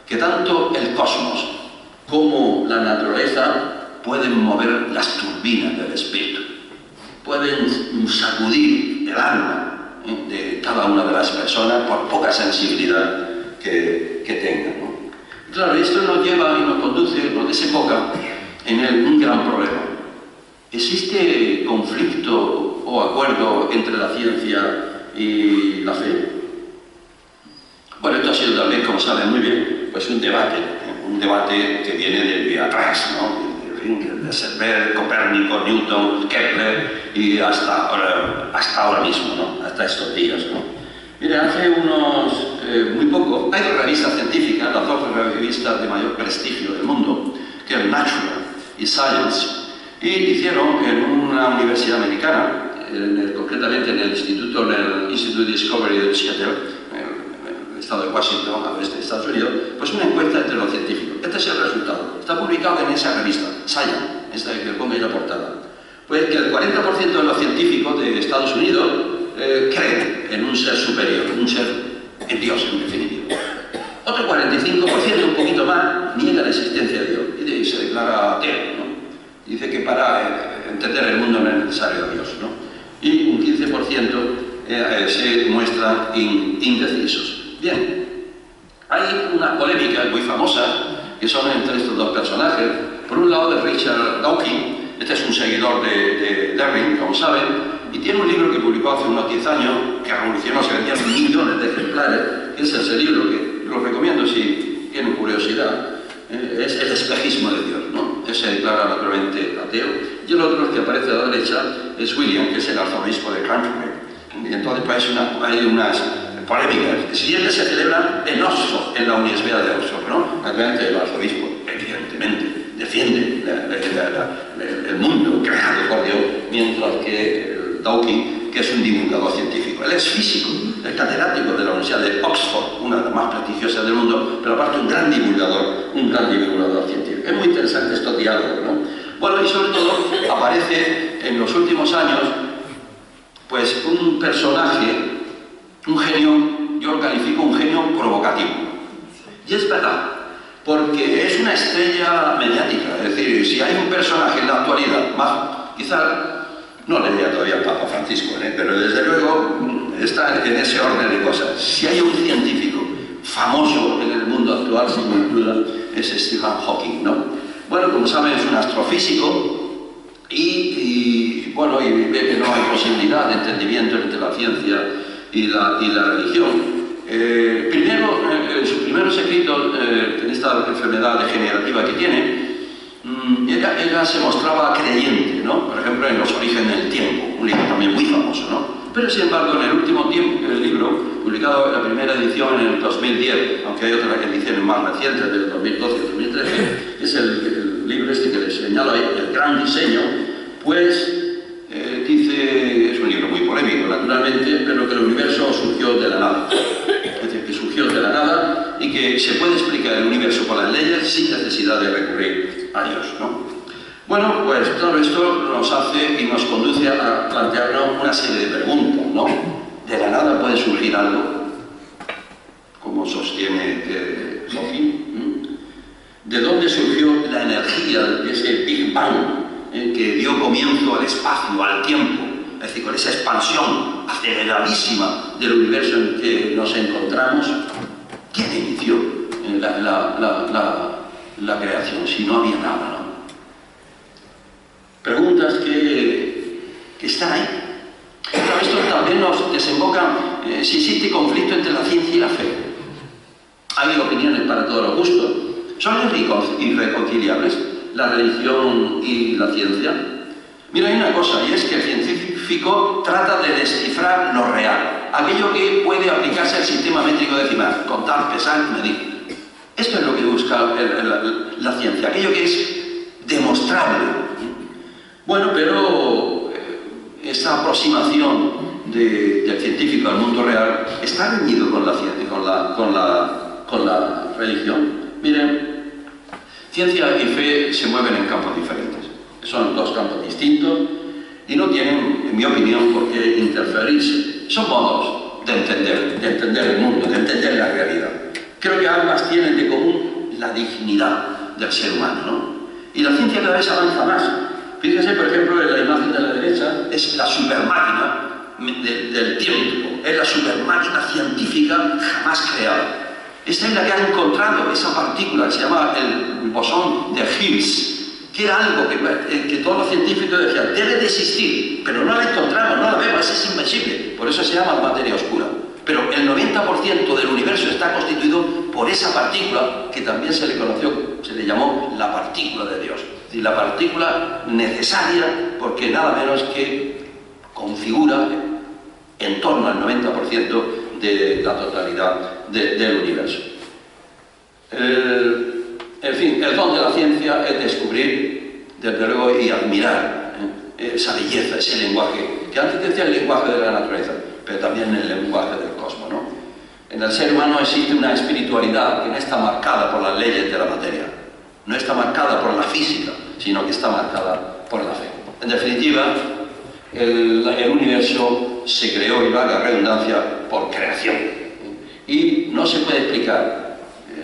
que tanto el cosmos como la naturaleza pueden mover las turbinas del espíritu, pueden sacudir el alma de cada una de las personas por poca sensibilidad que tengan, ¿no? Y claro, esto nos lleva y nos conduce, nos desemboca en un gran problema. ¿Existe conflicto o acuerdo entre la ciencia y la fe? Bueno, esto ha sido también, como saben muy bien, pues un debate que viene de atrás, ¿no? De Servet, Copérnico, Newton, Kepler y hasta ahora mismo, ¿no? Hasta estos días, ¿no? Miren, hace muy poco, hay dos revistas científicas, las dos revistas de mayor prestigio del mundo, que es Nature y Science, y hicieron en una universidad americana, concretamente en el Institute Discovery de Seattle, en el estado de Washington, al oeste de Estados Unidos, pues una encuesta entre los científicos. Este es el resultado. Está publicado en esa revista, Science, esta que pongo ahí la portada. Pues que el 40% de los científicos de Estados Unidos creen en un ser superior, un ser en Dios, en definitiva. Otro 45%, un poquito más, niega la existencia de Dios y se declara ateo, ¿no? Dice que para entender el mundo no es necesario Dios, ¿no? Y un 15% se muestran indecisos. Bien, hay una polémica muy famosa que son entre estos dos personajes. Por un lado de Richard Dawkins, este es un seguidor de Darwin, como saben, y tiene un libro que publicó hace unos 10 años que revolucionó, se vendían millones de ejemplares, que es ese libro que lo recomiendo si tienen curiosidad. Es el espejismo de Dios, ¿no? Él se declara naturalmente ateo. Y el otro, que aparece a la derecha, es William, que es el arzobispo de Canterbury. Y entonces pues, hay unas polémicas. El siguiente se celebra en Oxford, en la Universidad de Oxford, ¿no? Naturalmente el arzobispo, evidentemente, defiende el mundo creado por Dios, mientras que Dawkins, que es un divulgador científico. Él es físico, es catedrático de la Universidad de Oxford, una de las más prestigiosas del mundo, pero aparte un gran divulgador científico. Es muy interesante estos diálogos, ¿no? Bueno, y sobre todo aparece en los últimos años, pues un personaje, un genio, yo lo califico un genio provocativo. Y es verdad, porque es una estrella mediática, es decir, si hay un personaje en la actualidad, más quizá no le diría todavía al Papa Francisco, pero desde luego está en ese orden de cosas. Si hay un científico famoso en el mundo actual, sin duda, es Stephen Hawking, ¿no? Bueno, como como saben, es un astrofísico y ve que no hay posibilidad de entendimiento entre la ciencia y la religión. En sus primeros escritos, en esta enfermedad degenerativa que tiene, ella se mostraba creyente, ¿no? Por ejemplo, en Los orígenes del tiempo, un libro también muy famoso, ¿no? Pero, sin embargo, en el último tiempo, el libro, publicado en la primera edición en el 2010, aunque hay otras ediciones más recientes, del 2012 y 2013, que es el libro este que les señalo ahí, El gran diseño, pues dice, es un libro muy polémico, naturalmente, pero que el universo surgió de la nada. Es decir, que surgió de la nada y que se puede explicar el universo por las leyes sin necesidad de recurrir a Dios, ¿no? Bueno, pues todo esto nos hace y nos conduce a plantearnos una serie de preguntas, ¿no? ¿De la nada puede surgir algo? Como sostiene Hawking. ¿De dónde surgió la energía de ese Big Bang que dio comienzo al espacio, al tiempo? Es decir, con esa expansión aceleradísima del universo en que nos encontramos. ¿Quién inició la creación si no había nada, ¿no? Preguntas que están ahí. Pero esto también nos desemboca si existe conflicto entre la ciencia y la fe. Hay opiniones para todos los gustos. ¿Son irreconciliables la religión y la ciencia? Mira, hay una cosa, y es que el científico trata de descifrar lo real, aquello que puede aplicarse al sistema métrico decimal, contar, pesar y medir. Esto es lo que busca la ciencia, aquello que es demostrable. Bueno, pero esta aproximación del científico al mundo real está reñido con la ciencia, con la religión. Miren, ciencia y fe se mueven en campos diferentes. Son dos campos distintos y no tienen, en mi opinión, por qué interferirse. Son modos de entender el mundo, de entender la realidad. Creo que ambas tienen de común la dignidad del ser humano, ¿no? Y la ciencia cada vez avanza más. Fíjense, por ejemplo, en la imagen de la derecha, es la supermáquina del tiempo, es la supermáquina científica jamás creada. Esta es la que ha encontrado esa partícula que se llama el bosón de Higgs, que era algo que todos los científicos decían, debe de existir, pero no la encontramos, no la vemos, es invencible, por eso se llama materia oscura. Pero el 90% del universo está constituido por esa partícula que también se le llamó la partícula de Dios. Es decir, la partícula necesaria porque nada menos que configura en torno al 90% de la totalidad del universo. En fin, el don de la ciencia es descubrir, desde luego, y admirar esa belleza, ese lenguaje, que antes decía el lenguaje de la naturaleza, pero también el lenguaje del cosmos, ¿no? En el ser humano existe una espiritualidad que no está marcada por las leyes de la materia, no está marcada por la física, sino que está marcada por la fe. En definitiva, el universo se creó, y valga la redundancia, por creación. Y no se puede explicar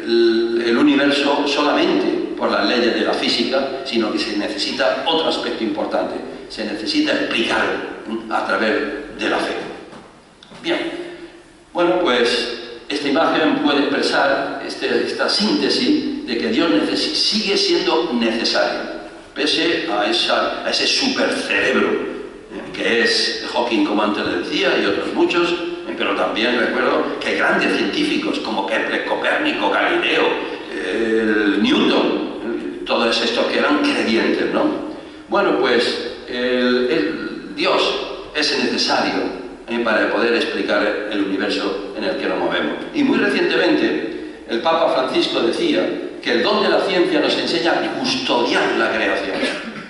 el universo solamente por las leyes de la física, sino que se necesita otro aspecto importante. Se necesita explicar a través de la fe. Bien, bueno, pues esta imagen puede expresar esta síntesis de que Dios sigue siendo necesario, pese a ese supercerebro que es Hawking, como antes le decía, y otros muchos, pero también recuerdo que hay grandes científicos como Kepler, Copérnico, Galileo, Newton, todos estos que eran creyentes, ¿no? Bueno, pues Dios es necesario para poder explicar el universo en el que nos movemos. Y muy recientemente el Papa Francisco decía que el don de la ciencia nos enseña a custodiar la creación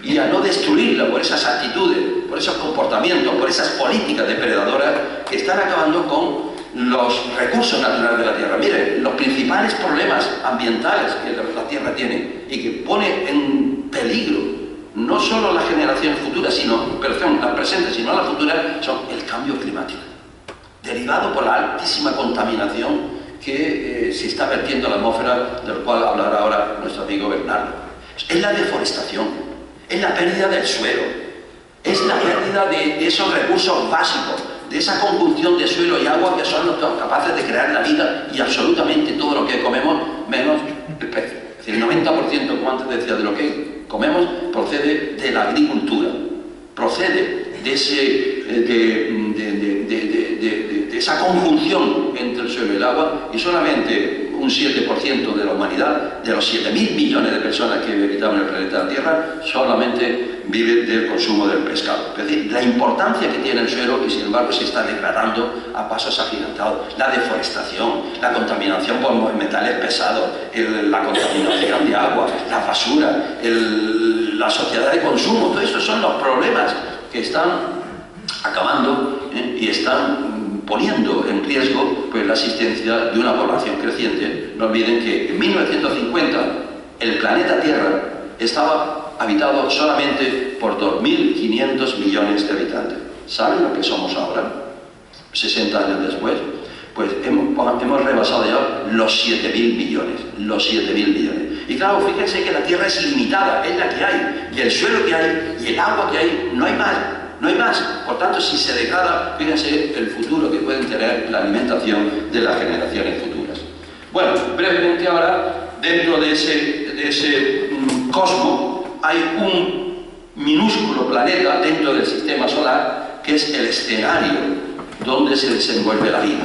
y a no destruirla por esas actitudes, por esos comportamientos, por esas políticas depredadoras que están acabando con los recursos naturales de la Tierra. Miren, los principales problemas ambientales que la Tierra tiene y que pone en peligro no solo las generaciones futuras, las presentes, sino las futuras, son el cambio climático, derivado por la altísima contaminación que se está vertiendo en la atmósfera, del cual hablará ahora nuestro amigo Bernardo. Es la deforestación, es la pérdida del suelo, es la pérdida de esos recursos básicos, de esa conjunción de suelo y agua que son los capaces de crear la vida y absolutamente todo lo que comemos, menos el pez. Es decir, el 90%, como antes decía, de lo que comemos procede de la agricultura, procede de esa conjunción entre el suelo y el agua, y solamente un 7% de la humanidad, de los 7.000 millones de personas que habitamos en el planeta Tierra, solamente vive del consumo del pescado. Es decir, la importancia que tiene el suelo, y sin embargo se está degradando a pasos agigantados. La deforestación, la contaminación por metales pesados, la contaminación de agua, la basura, la sociedad de consumo, todo eso son los problemas que están acabando y están poniendo en riesgo pues, la existencia de una población creciente. No olviden que en 1950 el planeta Tierra estaba habitado solamente por 2.500 millones de habitantes. ¿Saben lo que somos ahora? 60 años después, pues hemos rebasado ya los 7.000 millones, los 7.000 millones. Y claro, fíjense que la Tierra es limitada, es la que hay, y el suelo que hay, y el agua que hay, no hay más. No hay más. Por tanto, si se degrada, fíjense el futuro que pueden tener la alimentación de las generaciones futuras. Bueno, brevemente ahora, dentro de ese cosmos, hay un minúsculo planeta dentro del sistema solar, que es el escenario donde se desenvuelve la vida.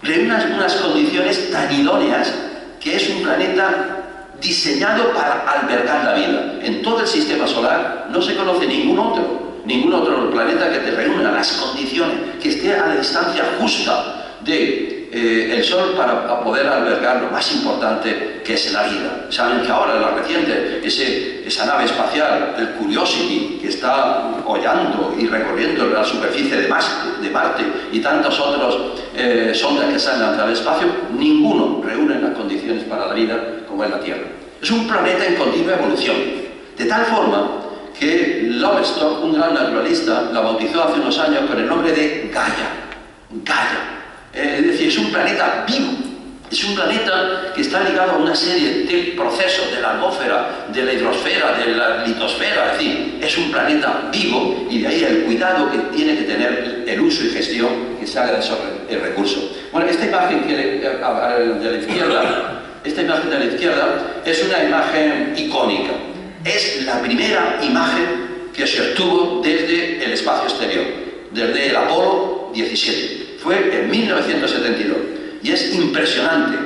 Reúne unas condiciones tan idóneas que es un planeta diseñado para albergar la vida. En todo el sistema solar no se conoce ningún otro planeta que te reúna las condiciones, que esté a la distancia justa del Sol para poder albergar lo más importante, que es la vida. Saben que ahora, en la reciente, esa nave espacial, el Curiosity, que está hollando y recorriendo la superficie de Marte y tantos otros sondas que salen al espacio, ninguno reúne las condiciones para la vida como es la Tierra. Es un planeta en continua evolución, de tal forma que Lovestock, un gran naturalista, la bautizó hace unos años con el nombre de Gaia. Es decir, es un planeta vivo, es un planeta que está ligado a una serie de procesos de la atmósfera, de la hidrosfera, de la litosfera, es decir, es un planeta vivo, y de ahí el cuidado que tiene que tener el uso y gestión que se haga de esos recursos. Bueno, esta imagen de la izquierda es una imagen icónica. Es la primera imagen que se obtuvo desde el espacio exterior, desde el Apolo 17. Fue en 1972. Y es impresionante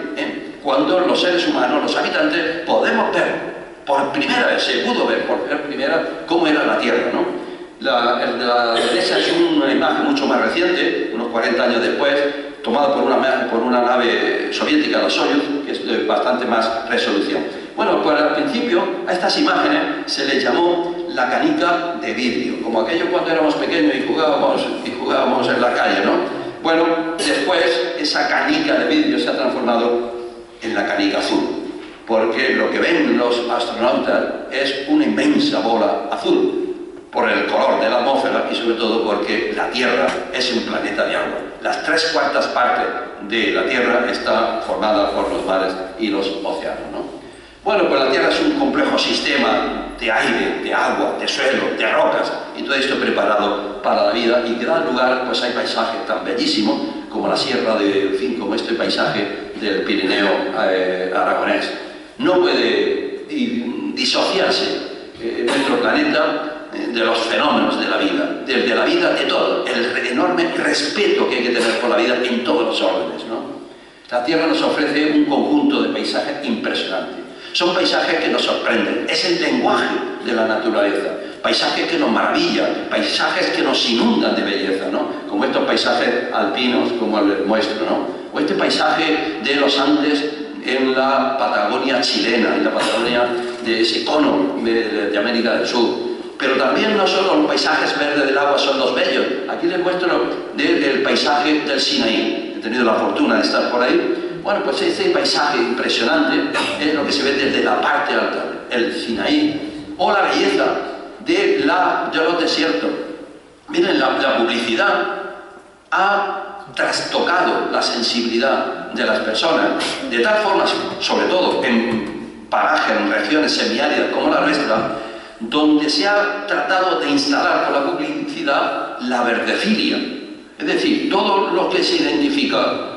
cuando los seres humanos, los habitantes, podemos ver por primera vez, se pudo ver por primera cómo era la Tierra, ¿no? La derecha es una imagen mucho más reciente, unos 40 años después, tomada por una nave soviética, la Soyuz, que es de bastante más resolución. Bueno, pues al principio a estas imágenes se les llamó la canica de vidrio, como aquello cuando éramos pequeños y jugábamos en la calle, ¿no? Bueno, después esa canica de vidrio se ha transformado en la canica azul, porque lo que ven los astronautas es una inmensa bola azul, por el color de la atmósfera y sobre todo porque la Tierra es un planeta de agua. Las 3/4 partes de la Tierra está formada por los mares y los océanos, ¿no? Bueno, pues la Tierra es un complejo sistema de aire, de agua, de suelo, de rocas, y todo esto preparado para la vida, y que da lugar, pues hay paisajes tan bellísimos como la sierra como este paisaje del Pirineo aragonés. No puede disociarse nuestro planeta de los fenómenos de la vida, desde la vida de todo, el enorme respeto que hay que tener por la vida en todos los órdenes, ¿no? La Tierra nos ofrece un conjunto de paisajes impresionantes. Son paisajes que nos sorprenden, es el lenguaje de la naturaleza, paisajes que nos maravillan, paisajes que nos inundan de belleza, ¿no? Como estos paisajes alpinos, como el nuestro, ¿no? O este paisaje de los Andes en la Patagonia chilena, en la Patagonia de ese cono de América del Sur. Pero también no solo los paisajes verdes del agua son los bellos. Aquí les muestro el paisaje del Sinaí. He tenido la fortuna de estar por ahí. Bueno, pues este paisaje impresionante es lo que se ve desde la parte alta, el Sinaí, o la belleza de los desiertos. Miren, la publicidad ha trastocado la sensibilidad de las personas, de tal forma, sobre todo en parajes, en regiones semiáridas como la nuestra, donde se ha tratado de instalar con la publicidad la verdefilia. Es decir, todo lo que se identifica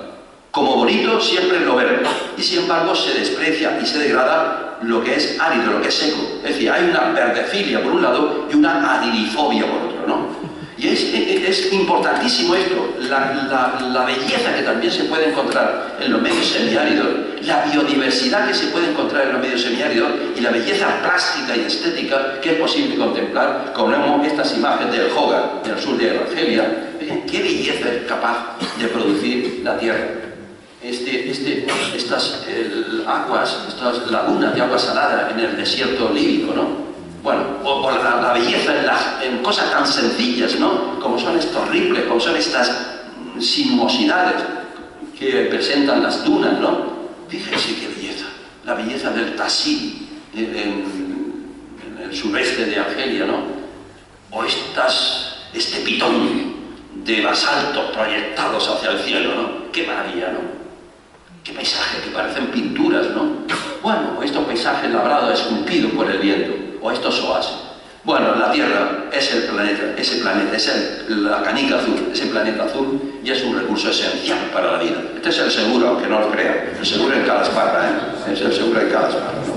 como bonito siempre es lo verde, y sin embargo se desprecia y se degrada separar lo que es árido, lo que es seco. Es decir, hay una verdefilia por un lado y una aridifobia por otro, ¿no? Y es importantísimo esto, la belleza que también se puede encontrar en los medios semiáridos, la biodiversidad que se puede encontrar en los medios semiáridos y la belleza plástica y estética que es posible contemplar, como vemos estas imágenes del Hogar, del sur de Argelia. ¿Qué belleza es capaz de producir la tierra? Estas aguas, estas lagunas de agua salada en el desierto líbico, ¿no? Bueno, o la belleza en cosas tan sencillas, ¿no? Como son estos ripples, como son estas sinuosidades que presentan las dunas, ¿no? Fíjense qué belleza, la belleza del Tassí en el sureste de Argelia, ¿no? O este pitón de basalto proyectados hacia el cielo, ¿no? Qué maravilla, ¿no? Qué paisajes que parecen pinturas, ¿no? Bueno, estos paisajes labrados, esculpidos por el viento, o estos oasis. Bueno, la Tierra es el planeta, ese planeta, es la canica azul, ese planeta azul, y es un recurso esencial para la vida. Este es el seguro, aunque no lo crean, el seguro en cada espalda, ¿eh? Es el seguro en cada espalda, ¿no?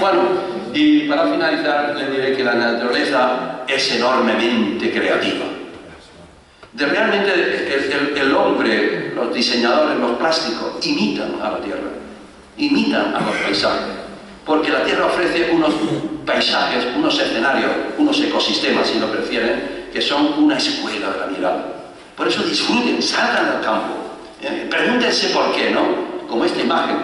Bueno, y para finalizar, le diré que la naturaleza es enormemente creativa. Realmente el hombre, los diseñadores, los plásticos, imitan a la Tierra, imitan a los paisajes. Porque la Tierra ofrece unos paisajes, unos escenarios, unos ecosistemas, si lo prefieren, que son una escuela de la mirada. Por eso disfruten, salgan al campo. Pregúntense por qué, ¿no? Como esta imagen,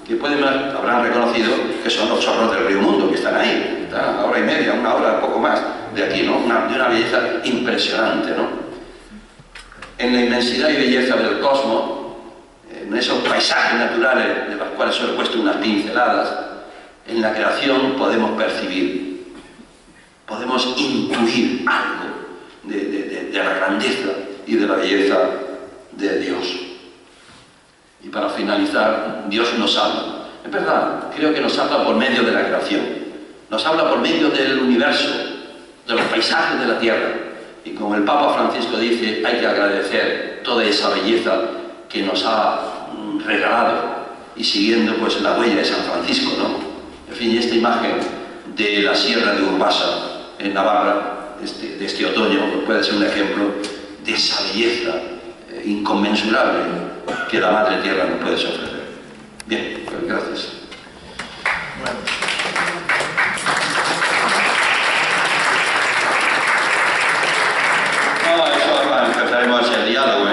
que habrán reconocido que son los chorros del río Mundo, que están ahí, están a hora y media, una hora, poco más de aquí, ¿no? De una belleza impresionante, ¿no? En la inmensidad y belleza del cosmos, en esos paisajes naturales de los cuales solo he puesto unas pinceladas, en la creación podemos percibir, podemos intuir algo de la grandeza y de la belleza de Dios. Y para finalizar, Dios nos habla. Es verdad, creo que nos habla por medio de la creación, nos habla por medio del universo, de los paisajes de la tierra. Y como el Papa Francisco dice, hay que agradecer toda esa belleza que nos ha regalado, y siguiendo pues la huella de San Francisco, ¿no? En fin, esta imagen de la Sierra de Urbasa, en Navarra, de este otoño, puede ser un ejemplo de esa belleza inconmensurable que la Madre Tierra nos puede ofrecer. Bien, pues gracias. Bueno. Eso empezaremos el diálogo,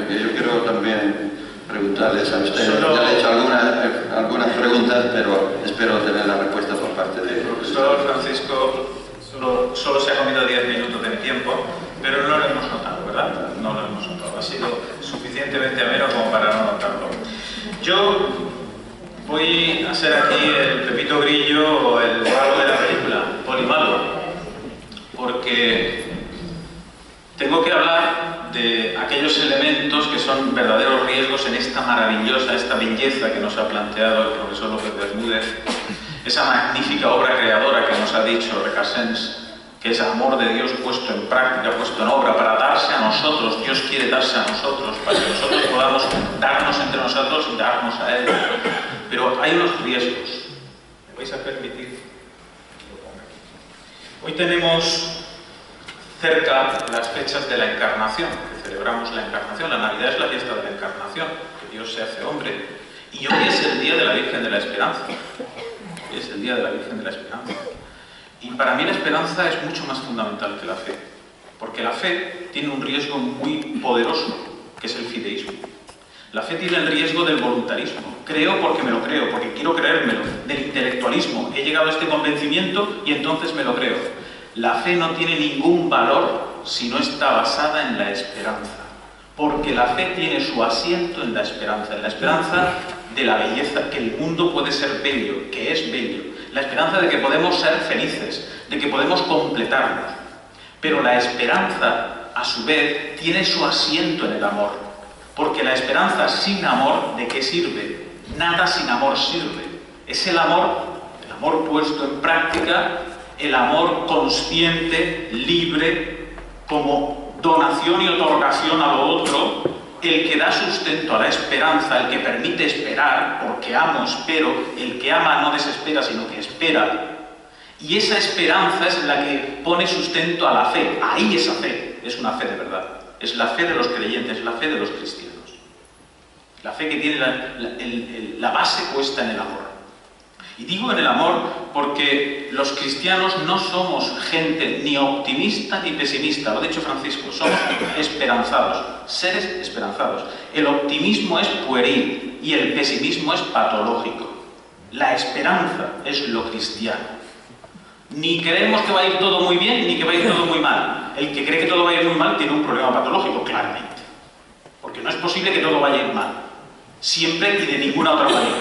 Yo quiero también preguntarles a ustedes. Ya le he hecho algunas preguntas, pero espero tener la respuesta por parte de... El profesor Francisco solo se ha comido 10 minutos de mi tiempo, pero no lo hemos notado, ¿verdad? No lo hemos notado. Ha sido suficientemente ameno como para no notarlo. Yo voy a ser aquí el Pepito Grillo o el malo de la película, Polimalo, porque tengo que hablar de aquellos elementos que son verdaderos riesgos en esta maravillosa, esta belleza que nos ha planteado el profesor López Bermúdez, esa magnífica obra creadora que nos ha dicho Recasens, que es amor de Dios puesto en práctica, puesto en obra, para darse a nosotros. Dios quiere darse a nosotros, para que nosotros podamos darnos entre nosotros y darnos a Él. Pero hay unos riesgos. ¿Me vais a permitir que lo ponga aquí? Hoy tenemos cerca las fechas de la Encarnación, que celebramos la Encarnación. La Navidad es la fiesta de la Encarnación, que Dios se hace hombre. Y hoy es el Día de la Virgen de la Esperanza. Hoy es el Día de la Virgen de la Esperanza. Y para mí la esperanza es mucho más fundamental que la fe, porque la fe tiene un riesgo muy poderoso, que es el fideísmo. La fe tiene el riesgo del voluntarismo. Creo porque me lo creo, porque quiero creérmelo. Del intelectualismo. He llegado a este convencimiento y entonces me lo creo. La fe no tiene ningún valor si no está basada en la esperanza, porque la fe tiene su asiento en la esperanza de la belleza, que el mundo puede ser bello, que es bello, la esperanza de que podemos ser felices, de que podemos completarnos. Pero la esperanza, a su vez, tiene su asiento en el amor, porque la esperanza sin amor, ¿de qué sirve? Nada sin amor sirve. Es el amor puesto en práctica, el amor consciente, libre, como donación y otorgación a lo otro, el que da sustento a la esperanza, el que permite esperar, porque amo, espero, el que ama no desespera, sino que espera. Y esa esperanza es la que pone sustento a la fe. Ahí esa fe es una fe de verdad. Es la fe de los creyentes, la fe de los cristianos. La fe que tiene la base puesta en el amor. Y digo en el amor porque los cristianos no somos gente ni optimista ni pesimista. Lo ha dicho Francisco, somos esperanzados, seres esperanzados. El optimismo es pueril y el pesimismo es patológico. La esperanza es lo cristiano. Ni creemos que va a ir todo muy bien, ni que va a ir todo muy mal. El que cree que todo va a ir muy mal tiene un problema patológico, claramente. Porque no es posible que todo vaya a ir mal. Siempre y de ninguna otra manera.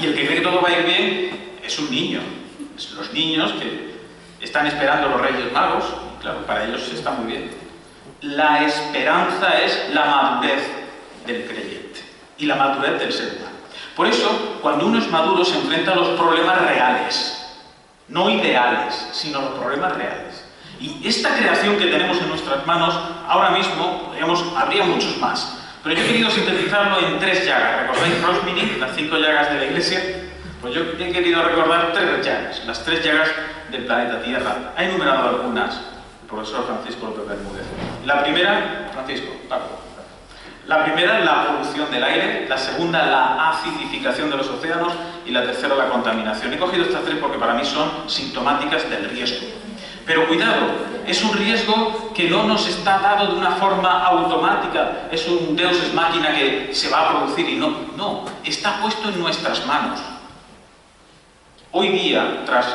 Y el que cree que todo va a ir bien es un niño. Es los niños que están esperando a los Reyes Magos. Y claro, para ellos está muy bien. La esperanza es la madurez del creyente. Y la madurez del ser humano. Por eso, cuando uno es maduro, se enfrenta a los problemas reales. No ideales, sino los problemas reales. Y esta creación que tenemos en nuestras manos, ahora mismo, habría muchos más. Pero yo he querido sintetizarlo en 3 llagas. ¿Recordáis Rosmini, las 5 llagas de la Iglesia? Pues yo he querido recordar 3 llagas, las 3 llagas del planeta Tierra. Ha enumerado algunas el profesor Francisco López Bermúdez. La primera, Francisco, Paco. La primera, la polución del aire. La segunda, la acidificación de los océanos. Y la tercera, la contaminación. He cogido estas 3 porque para mí son sintomáticas del riesgo. Pero cuidado, es un riesgo que no nos está dado de una forma automática. Es un deus ex machina que se va a producir y no, está puesto en nuestras manos. Hoy día, tras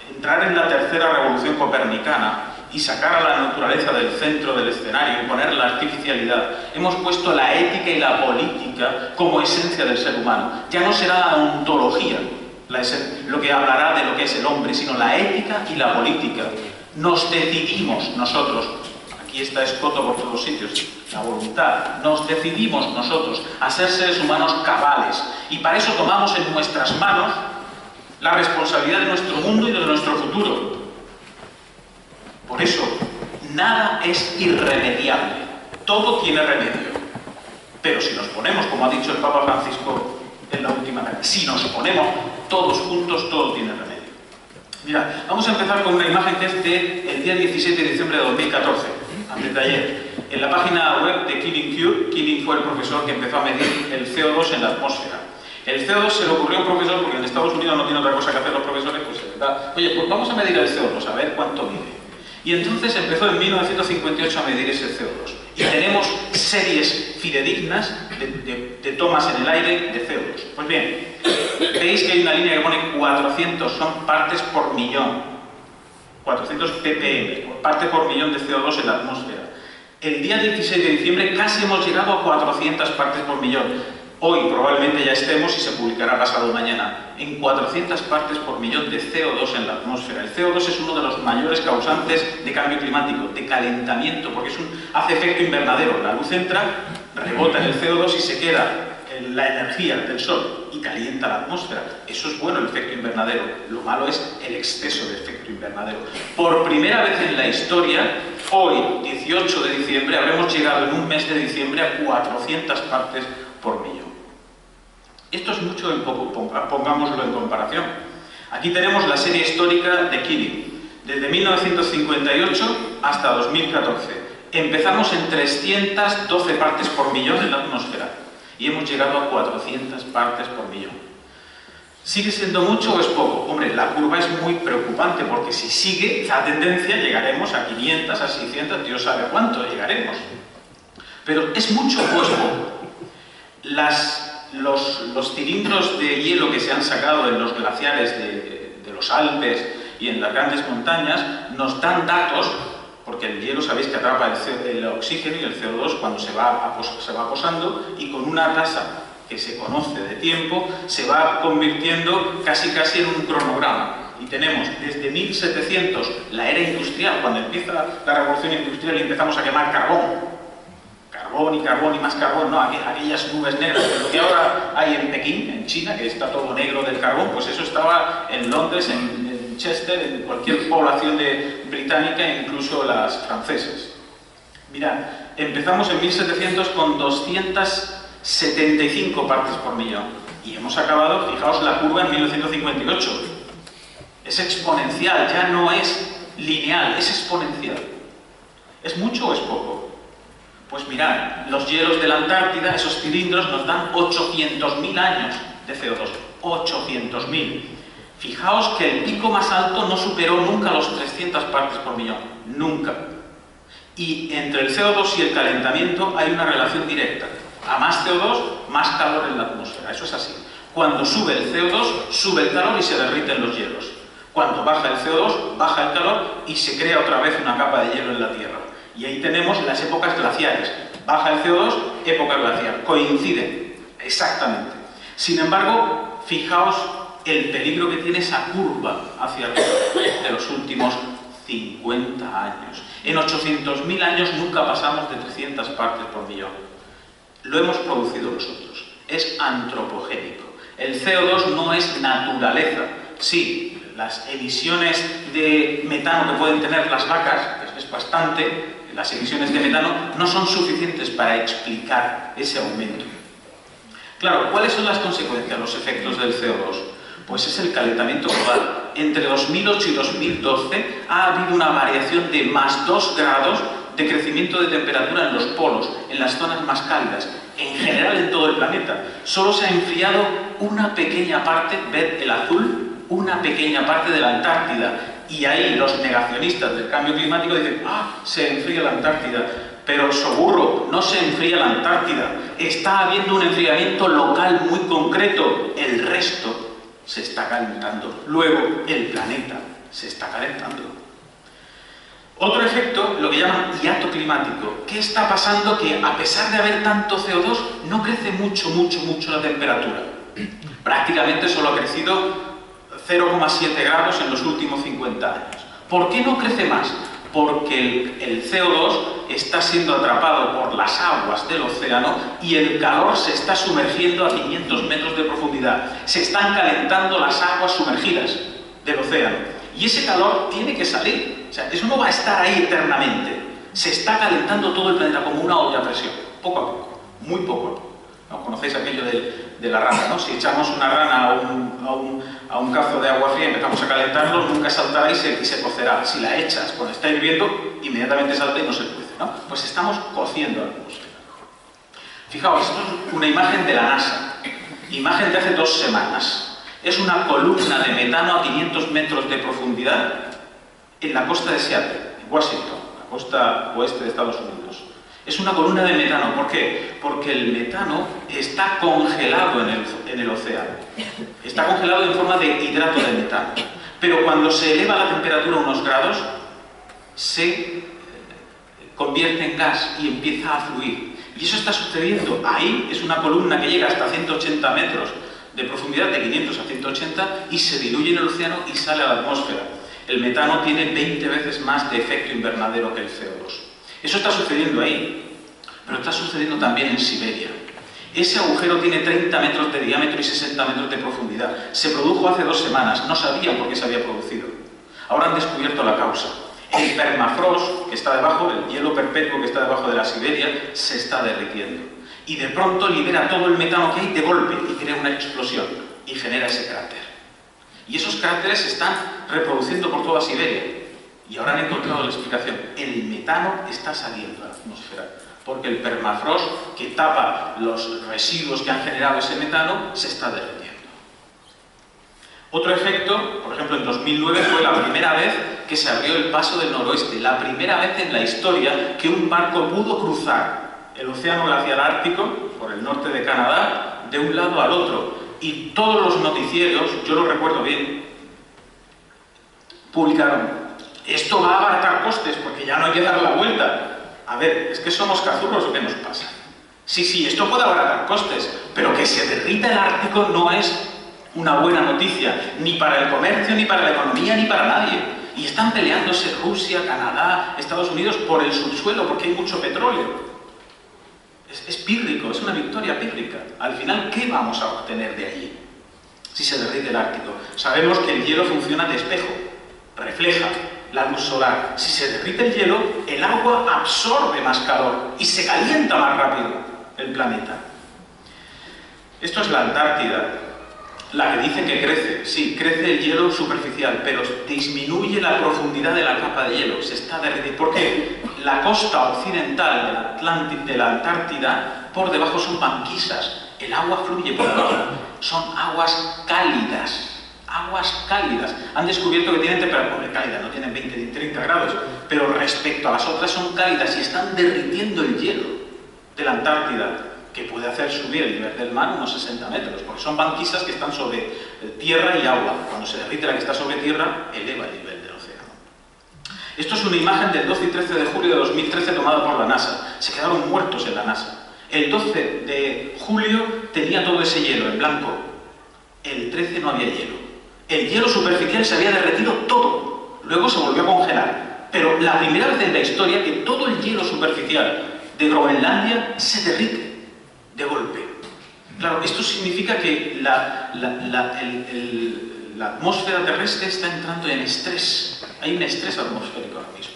entrar en la tercera revolución copernicana y sacar a la naturaleza del centro del escenario y poner la artificialidad, hemos puesto la ética y la política como esencia del ser humano. Ya no será la ontología lo que hablará de lo que es el hombre, sino la ética y la política. Nos decidimos nosotros, aquí está escoto por todos sitios, la voluntad, nos decidimos nosotros a ser seres humanos cabales, y para eso tomamos en nuestras manos la responsabilidad de nuestro mundo y de nuestro futuro. Por eso, nada es irremediable, todo tiene remedio. Pero si nos ponemos, como ha dicho el Papa Francisco en la última carta, si nos ponemos todos juntos, todo tiene remedio. Mira, vamos a empezar con una imagen que es del día 17 de diciembre de 2014, antes de ayer. En la página web de Killing Cure, Killing fue el profesor que empezó a medir el CO2 en la atmósfera. El CO2 se le ocurrió a un profesor, porque en Estados Unidos no tiene otra cosa que hacer los profesores, pues ¿verdad? Oye, pues vamos a medir el CO2, a ver cuánto mide. Y entonces empezó en 1958 a medir ese CO2. Y tenemos series fidedignas de tomas en el aire de CO2. Pues bien, veis que hay una línea que pone 400, son partes por millón. 400 ppm, partes por millón de CO2 en la atmósfera. El día 16 de diciembre casi hemos llegado a 400 partes por millón. Hoy probablemente ya estemos, y se publicará pasado mañana, en 400 partes por millón de CO2 en la atmósfera. El CO2 es uno de los mayores causantes de cambio climático, de calentamiento, porque hace efecto invernadero. La luz entra, rebota en el CO2 y se queda en la energía del sol y calienta la atmósfera. Eso es bueno, el efecto invernadero. Lo malo es el exceso de efecto invernadero. Por primera vez en la historia, hoy, 18 de diciembre, habremos llegado en un mes de diciembre a 400 partes por millón. Esto es mucho en poco, pongámoslo en comparación. Aquí tenemos la serie histórica de Killing, desde 1958 hasta 2014. Empezamos en 312 partes por millón en la atmósfera y hemos llegado a 400 partes por millón. ¿Sigue siendo mucho o es poco? Hombre, la curva es muy preocupante, porque si sigue esa tendencia llegaremos a 500, a 600, Dios sabe a cuánto llegaremos. Pero ¿es mucho o es poco? Los cilindros de hielo que se han sacado en los glaciares de los Alpes y en las grandes montañas nos dan datos, porque el hielo sabéis que atrapa el oxígeno y el CO2 cuando se va posando, y con una tasa que se conoce de tiempo se va convirtiendo casi en un cronograma. Y tenemos desde 1700, la era industrial, cuando empieza la revolución industrial y empezamos a quemar carbón y más carbón, no, aquellas nubes negras, lo que ahora hay en Pekín, en China, que está todo negro del carbón, pues eso estaba en Londres, en Chester, en cualquier población británica, incluso las francesas. Mirad, empezamos en 1700 con 275 partes por millón y hemos acabado, fijaos la curva, en 1958. Es exponencial, ya no es lineal, es exponencial. ¿Es mucho o es poco? Pues mirad, los hielos de la Antártida, esos cilindros, nos dan 800.000 años de CO2. 800.000. Fijaos que el pico más alto no superó nunca los 300 partes por millón. Nunca. Y entre el CO2 y el calentamiento hay una relación directa. A más CO2, más calor en la atmósfera. Eso es así. Cuando sube el CO2, sube el calor y se derriten los hielos. Cuando baja el CO2, baja el calor y se crea otra vez una capa de hielo en la Tierra. Y ahí tenemos las épocas glaciares. Baja el CO2, época glacial. Coinciden. Exactamente. Sin embargo, fijaos el peligro que tiene esa curva hacia arriba de los últimos 50 años. En 800.000 años nunca pasamos de 300 partes por millón. Lo hemos producido nosotros. Es antropogénico. El CO2 no es naturaleza. Sí, las emisiones de metano que pueden tener las vacas, es bastante, las emisiones de metano no son suficientes para explicar ese aumento. Claro, ¿cuáles son las consecuencias, los efectos del CO2? Pues es el calentamiento global. Entre 2008 y 2012 ha habido una variación de más 2 grados de crecimiento de temperatura en los polos, en las zonas más cálidas, en general en todo el planeta. Solo se ha enfriado una pequeña parte, ved el azul, una pequeña parte de la Antártida. Y ahí los negacionistas del cambio climático dicen, se enfría la Antártida. Pero soburro, no se enfría la Antártida. Está habiendo un enfriamiento local muy concreto. El resto se está calentando. Luego, el planeta se está calentando. Otro efecto, lo que llaman hiato climático. ¿Qué está pasando? Que a pesar de haber tanto CO2, no crece mucho la temperatura. Prácticamente solo ha crecido 0,7 grados en los últimos 50 años. ¿Por qué no crece más? Porque el CO2 está siendo atrapado por las aguas del océano y el calor se está sumergiendo a 500 metros de profundidad. Se están calentando las aguas sumergidas del océano. Y ese calor tiene que salir. O sea, eso no va a estar ahí eternamente. Se está calentando todo el planeta como una olla a presión. Poco a poco. Muy poco a poco. ¿No? ¿Conocéis aquello de la rana, no? Si echamos una rana a un cazo de agua fría y empezamos a calentarlo, nunca saltará y se cocerá. Si la echas cuando está hirviendo, inmediatamente salta y no se cuece, ¿no? Pues estamos cociendo la atmósfera. Fijaos, esto es una imagen de la NASA. Imagen de hace 2 semanas. Es una columna de metano a 500 metros de profundidad en la costa de Seattle, en Washington, la costa oeste de Estados Unidos. Es una columna de metano. ¿Por qué? Porque el metano está congelado en el océano. Está congelado en forma de hidrato de metano. Pero cuando se eleva la temperatura unos grados, se convierte en gas y empieza a fluir. Y eso está sucediendo. Ahí es una columna que llega hasta 180 metros de profundidad, de 500 a 180, y se diluye en el océano y sale a la atmósfera. El metano tiene 20 veces más de efecto invernadero que el CO2. Eso está sucediendo ahí, pero está sucediendo también en Siberia. Ese agujero tiene 30 metros de diámetro y 60 metros de profundidad. Se produjo hace 2 semanas, no sabían por qué se había producido. Ahora han descubierto la causa. El permafrost que está debajo, el hielo perpetuo que está debajo de la Siberia, se está derritiendo. Y de pronto libera todo el metano que hay de golpe y crea una explosión y genera ese cráter. Y esos cráteres se están reproduciendo por toda Siberia. Y ahora han encontrado la explicación. El metano está saliendo a la atmósfera porque el permafrost que tapa los residuos que han generado ese metano se está derritiendo. Otro efecto, por ejemplo, en 2009 fue la primera vez que se abrió el paso del noroeste, la primera vez en la historia que un barco pudo cruzar el océano glaciar ártico por el norte de Canadá de un lado al otro. Y todos los noticieros, yo lo recuerdo bien, publicaron: esto va a abaratar costes porque ya no hay que dar la vuelta. A ver, ¿es que somos cazurros o qué nos pasa? Sí, esto puede abaratar costes, pero que se derrita el Ártico no es una buena noticia, ni para el comercio, ni para la economía, ni para nadie. Y están peleándose Rusia, Canadá, Estados Unidos por el subsuelo porque hay mucho petróleo. Es pírrico, es una victoria pírrica. Al final, ¿qué vamos a obtener de allí si se derrite el Ártico? Sabemos que el hielo funciona de espejo, refleja. la luz solar. Si se derrite el hielo, el agua absorbe más calor y se calienta más rápido el planeta. Esto es la Antártida, la que dice que crece. Sí, crece el hielo superficial, pero disminuye la profundidad de la capa de hielo. Se está derritiendo. ¿Por qué? La costa occidental de la Antártida, por debajo son banquisas. El agua fluye por debajo. Son aguas cálidas. Aguas cálidas. Han descubierto que tienen temperatura cálida, no tienen 20 ni 30 grados, pero respecto a las otras son cálidas y están derritiendo el hielo de la Antártida, que puede hacer subir el nivel del mar unos 60 metros, porque son banquisas que están sobre tierra y agua. Cuando se derrite la que está sobre tierra, eleva el nivel del océano. Esto es una imagen del 12 y 13 de julio de 2013 tomada por la NASA. Se quedaron muertos en la NASA. El 12 de julio tenía todo ese hielo en blanco. El 13 no había hielo. El hielo superficial se había derretido todo. Luego se volvió a congelar. Pero la primera vez en la historia que todo el hielo superficial de Groenlandia se derrite de golpe. Claro, esto significa que la atmósfera terrestre está entrando en estrés. Hay un estrés atmosférico ahora mismo.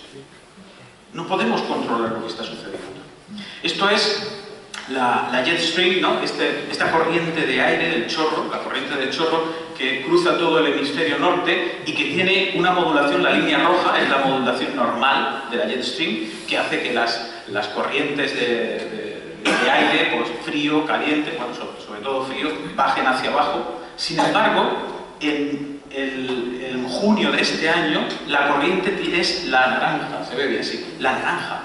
No podemos controlar lo que está sucediendo. Esto es la jet stream, ¿no? Esta corriente de aire del chorro, la corriente del chorro que cruza todo el hemisferio norte y que tiene una modulación, la línea roja es la modulación normal de la jet stream, que hace que las corrientes de aire, pues frío, caliente, bueno, sobre todo frío, bajen hacia abajo. Sin embargo, en junio de este año, la corriente es la naranja, se ve bien así, la naranja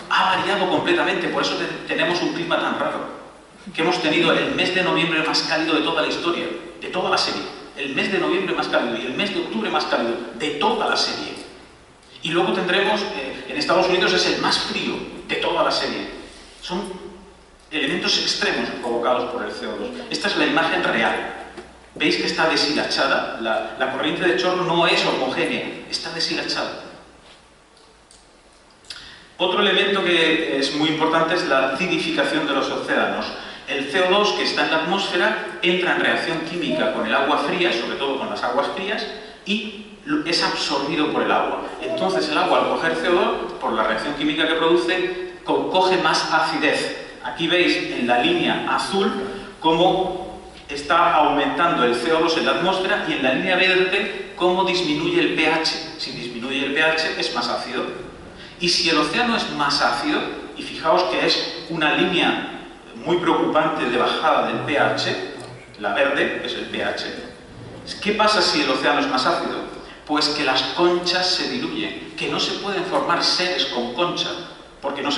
ha variado completamente, por eso tenemos un clima tan raro, que hemos tenido el mes de noviembre más cálido de toda la historia, de toda la serie, el mes de noviembre más cálido y el mes de octubre más cálido de toda la serie. Y luego tendremos, en Estados Unidos es el más frío de toda la serie. Son elementos extremos provocados por el CO2. Esta es la imagen real. ¿Veis que está deshilachada? La corriente de chorro no es homogénea, está deshilachada. Otro elemento que es muy importante es la acidificación de los océanos. El CO2 que está en la atmósfera entra en reacción química con el agua fría, sobre todo con las aguas frías, y es absorbido por el agua. Entonces el agua, al coger CO2, por la reacción química que produce, coge más acidez. Aquí veis en la línea azul cómo está aumentando el CO2 en la atmósfera y en la línea verde cómo disminuye el pH. Si disminuye el pH es más ácido. Y si el océano es más ácido, y fijaos que es una línea muy preocupante de bajada del pH, la verde es el pH, ¿qué pasa si el océano es más ácido? Pues que las conchas se diluyen, que no se pueden formar seres con concha, porque no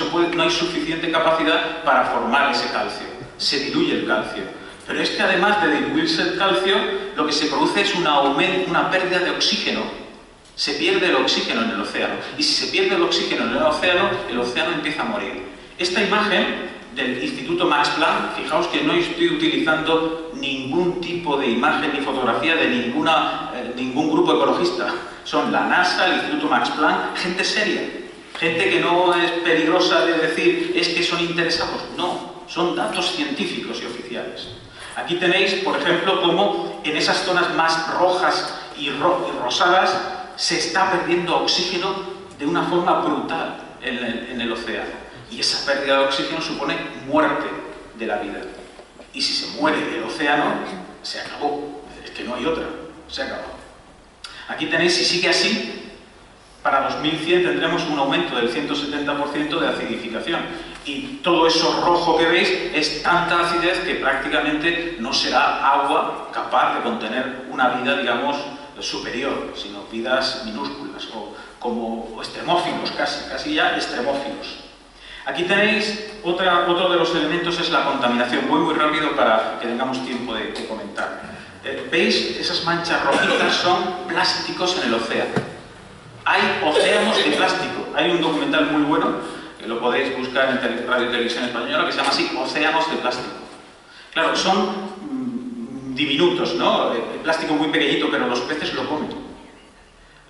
hay suficiente capacidad para formar ese calcio, se diluye el calcio. Pero es que además de diluirse el calcio, lo que se produce es una pérdida de oxígeno. Se pierde el oxígeno en el océano. Y si se pierde el oxígeno en el océano empieza a morir. Esta imagen del Instituto Max Planck, fijaos que no estoy utilizando ningún tipo de imagen ni fotografía de ningún grupo ecologista. Son la NASA, el Instituto Max Planck, gente seria. Gente que no es peligrosa de decir es que son interesados. No, son datos científicos y oficiales. Aquí tenéis, por ejemplo, cómo en esas zonas más rojas y rosadas se está perdiendo oxígeno de una forma brutal en el océano. Y esa pérdida de oxígeno supone muerte de la vida. Y si se muere el océano, se acabó. Es que no hay otra. Se acabó. Aquí tenéis, si sigue así, para 2100 tendremos un aumento del 170% de acidificación. Y todo eso rojo que veis es tanta acidez que prácticamente no será agua capaz de contener una vida, digamos, superior, sino vidas minúsculas o como extremófilos, casi ya extremófilos. Aquí tenéis otro de los elementos, es la contaminación. Voy muy rápido para que tengamos tiempo de comentar. ¿Veis? Esas manchas rojitas son plásticos en el océano. Hay océanos de plástico. Hay un documental muy bueno, que lo podéis buscar en Radio y Televisión Española, que se llama así, Océanos de Plástico. Claro, son diminutos, ¿no? El plástico muy pequeñito, pero los peces lo comen.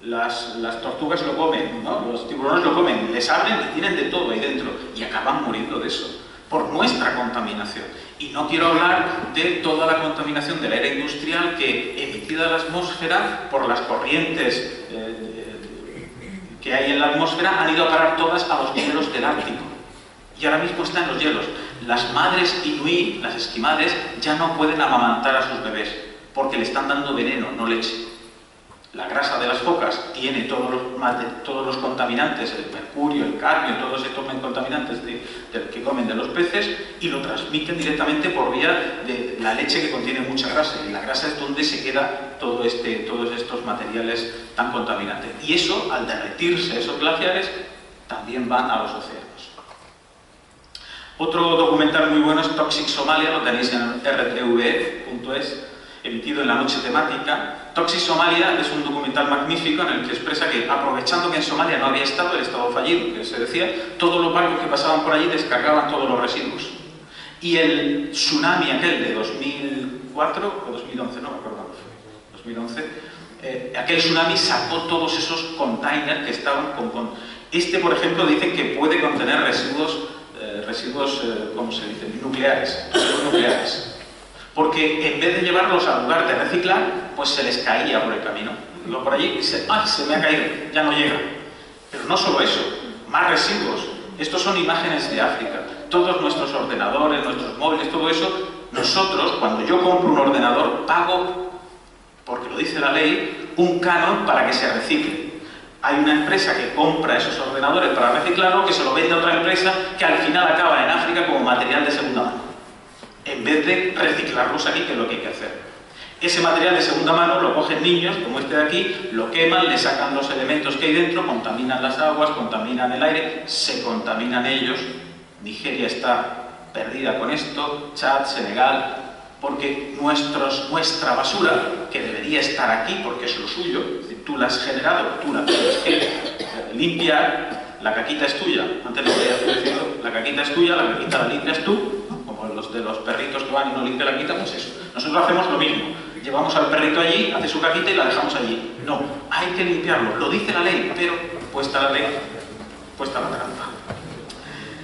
Las tortugas lo comen, ¿no? Los tiburones lo comen, les abren y tienen de todo ahí dentro y acaban muriendo de eso, por nuestra contaminación. Y no quiero hablar de toda la contaminación de la era industrial que, emitida a la atmósfera por las corrientes que hay en la atmósfera han ido a parar todas a los hielos del Ártico. Y ahora mismo están en los hielos. Las madres inuit, las esquimales, ya no pueden amamantar a sus bebés porque le están dando veneno, no leche. La grasa de las focas tiene todos los contaminantes, el mercurio, el cadmio, todos estos contaminantes que comen de los peces, y lo transmiten directamente por vía de la leche, que contiene mucha grasa. Y la grasa es donde se queda todos estos materiales tan contaminantes. Y eso, al derretirse esos glaciares, también van a los océanos. Otro documental muy bueno es Toxic Somalia, lo tenéis en rtve.es, emitido en la noche temática. Toxic Somalia es un documental magnífico en el que expresa que, aprovechando que en Somalia no había estado, el estado fallido, que se decía, todos los barcos que pasaban por allí descargaban todos los residuos. Y el tsunami aquel de 2004 o 2011, no me acuerdo cuándo fue, 2011, aquel tsunami sacó todos esos containers que estaban con... Este, por ejemplo, dice que puede contener residuos, ¿cómo se dice? Nucleares. Porque en vez de llevarlos al lugar de reciclar, pues se les caía por el camino. Iba por allí y dice, ¡ay, se me ha caído! Ya no llega. Pero no solo eso, más residuos. Estos son imágenes de África. Todos nuestros ordenadores, nuestros móviles, todo eso, nosotros, cuando yo compro un ordenador, pago, porque lo dice la ley, un canon para que se recicle. Hay una empresa que compra esos ordenadores para reciclarlo, que se lo vende a otra empresa, que al final acaba en África como material de segunda mano, en vez de reciclarlos aquí, que es lo que hay que hacer. Ese material de segunda mano lo cogen niños, como este de aquí, lo queman, le sacan los elementos que hay dentro, contaminan las aguas, contaminan el aire, se contaminan ellos. Nigeria está perdida con esto, Chad, Senegal, porque nuestra basura, que debería estar aquí porque es lo suyo, tú la has generado, tú la tienes que limpiar, la caquita es tuya. Antes lo había decidido, la caquita es tuya, la caquita la limpias tú, como los de los perritos que van y no limpian la caquita, pues eso. Nosotros hacemos lo mismo. Llevamos al perrito allí, hace su caquita y la dejamos allí. No, hay que limpiarlo. Lo dice la ley, pero puesta la ley, puesta la trampa.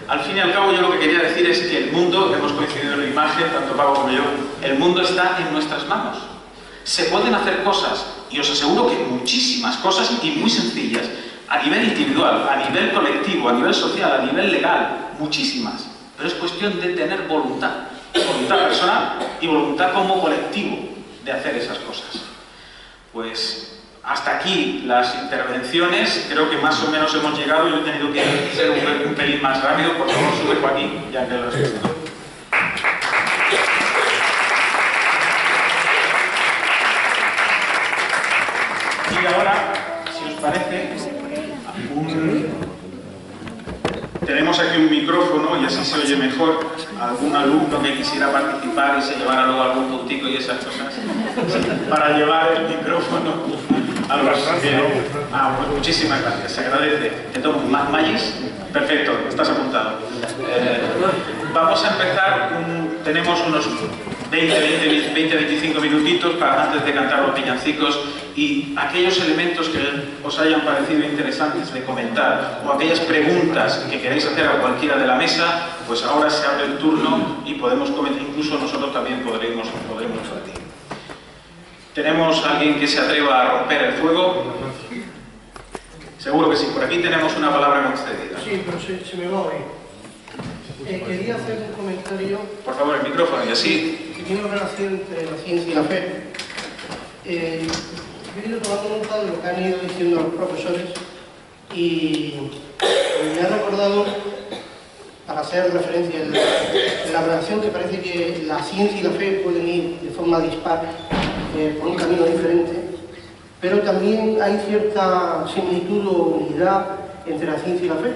Al fin y al cabo, yo lo que quería decir es que el mundo, hemos coincidido en la imagen, tanto Paco como yo, el mundo está en nuestras manos. Se pueden hacer cosas, y os aseguro que muchísimas cosas, y muy sencillas, a nivel individual, a nivel colectivo, a nivel social, a nivel legal, muchísimas. Pero es cuestión de tener voluntad personal y voluntad como colectivo de hacer esas cosas. Pues hasta aquí las intervenciones, creo que más o menos hemos llegado. Yo he tenido que ser un pelín más rápido. Por favor, sube Joaquín, ya que lo has visto. Y ahora, si os parece, tenemos aquí un micrófono y así se oye mejor. Algún alumno que quisiera participar y se llevara luego algún puntico y esas cosas, para llevar el micrófono a los pues muchísimas gracias, se agradece. Entonces, Magis, perfecto, estás apuntado. Vamos a empezar, tenemos unos 20-25 minutitos para antes de cantar los villancicos, y aquellos elementos que os hayan parecido interesantes de comentar o aquellas preguntas que queréis hacer a cualquiera de la mesa, pues ahora se abre el turno y podemos comentar, incluso nosotros también podremos debatir. ¿Tenemos alguien que se atreva a romper el fuego? Seguro que sí, por aquí tenemos una palabra concedida. Sí, pero se me va a oír. Quería hacer un comentario... Por favor, el micrófono y así. Que tiene relación entre la ciencia y la fe. He ido tomando nota de lo que han ido diciendo los profesores y me ha recordado, para hacer referencia de la relación, que parece que la ciencia y la fe pueden ir de forma dispar por un camino diferente, pero también hay cierta similitud o unidad entre la ciencia y la fe.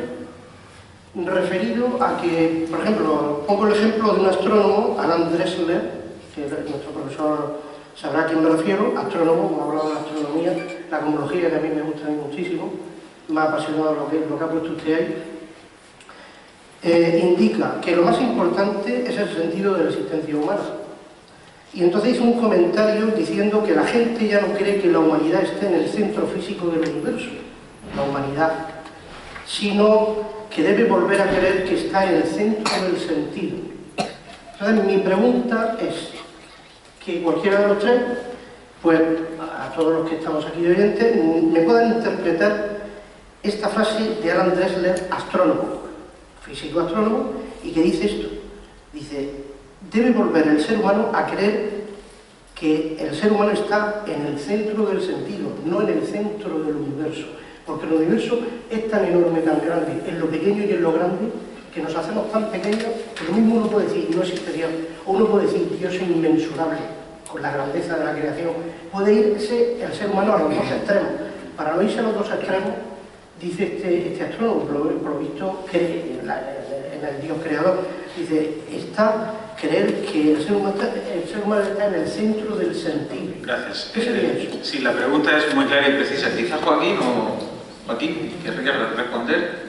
Referido a que, por ejemplo, pongo el ejemplo de un astrónomo, Alan Dressler, que nuestro profesor sabrá a quién me refiero, astrónomo, hemos hablado de la astronomía, la cosmología, que a mí me gusta muchísimo, me ha apasionado lo que ha puesto usted ahí, indica que lo más importante es el sentido de la existencia humana. Y entonces hizo un comentario diciendo que la gente ya no cree que la humanidad esté en el centro físico del universo, la humanidad, sino que debe volver a creer que está en el centro del sentido. Entonces mi pregunta es que cualquiera de los tres, pues a todos los que estamos aquí de oyentes, me puedan interpretar esta frase de Alan Dressler, astrónomo, físico astrónomo, y que dice esto. Dice, debe volver el ser humano a creer que el ser humano está en el centro del sentido, no en el centro del universo. Porque el universo es tan enorme, tan grande, en lo pequeño y en lo grande, que nos hacemos tan pequeños que lo mismo uno puede decir, no existe Dios, o uno puede decir, Dios es inmensurable, con la grandeza de la creación. Puede irse el ser humano a los dos extremos. Para no irse a los dos extremos, dice este astrónomo, por lo visto, cree en el Dios creador, dice, creer que el ser humano está en el centro del sentido. Gracias. ¿Qué sería eso? Sí, la pregunta es muy clara y precisa. Quizás Joaquín querría responder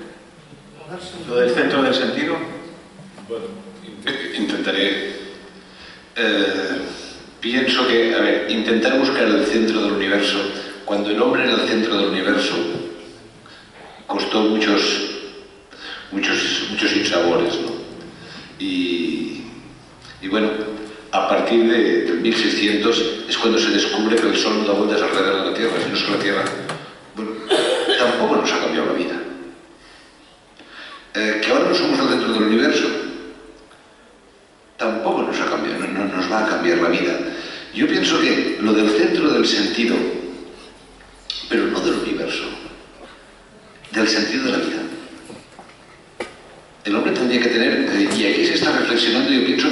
lo del centro del sentido. Bueno, intentaré. Pienso que, a ver, intentar buscar el centro del universo, cuando el hombre era el centro del universo, costó muchos sinsabores, ¿no? Y bueno, a partir del 1600 es cuando se descubre que el Sol no da vueltas alrededor de la Tierra, sino que la Tierra, bueno, tampoco nos ha cambiado la vida. Que ahora no somos el centro del universo, tampoco nos ha cambiado, no nos va a cambiar la vida. Yo pienso que lo del centro del sentido, pero no del universo, del sentido de la vida. El hombre tendría que tener, y aquí se está reflexionando, yo pienso,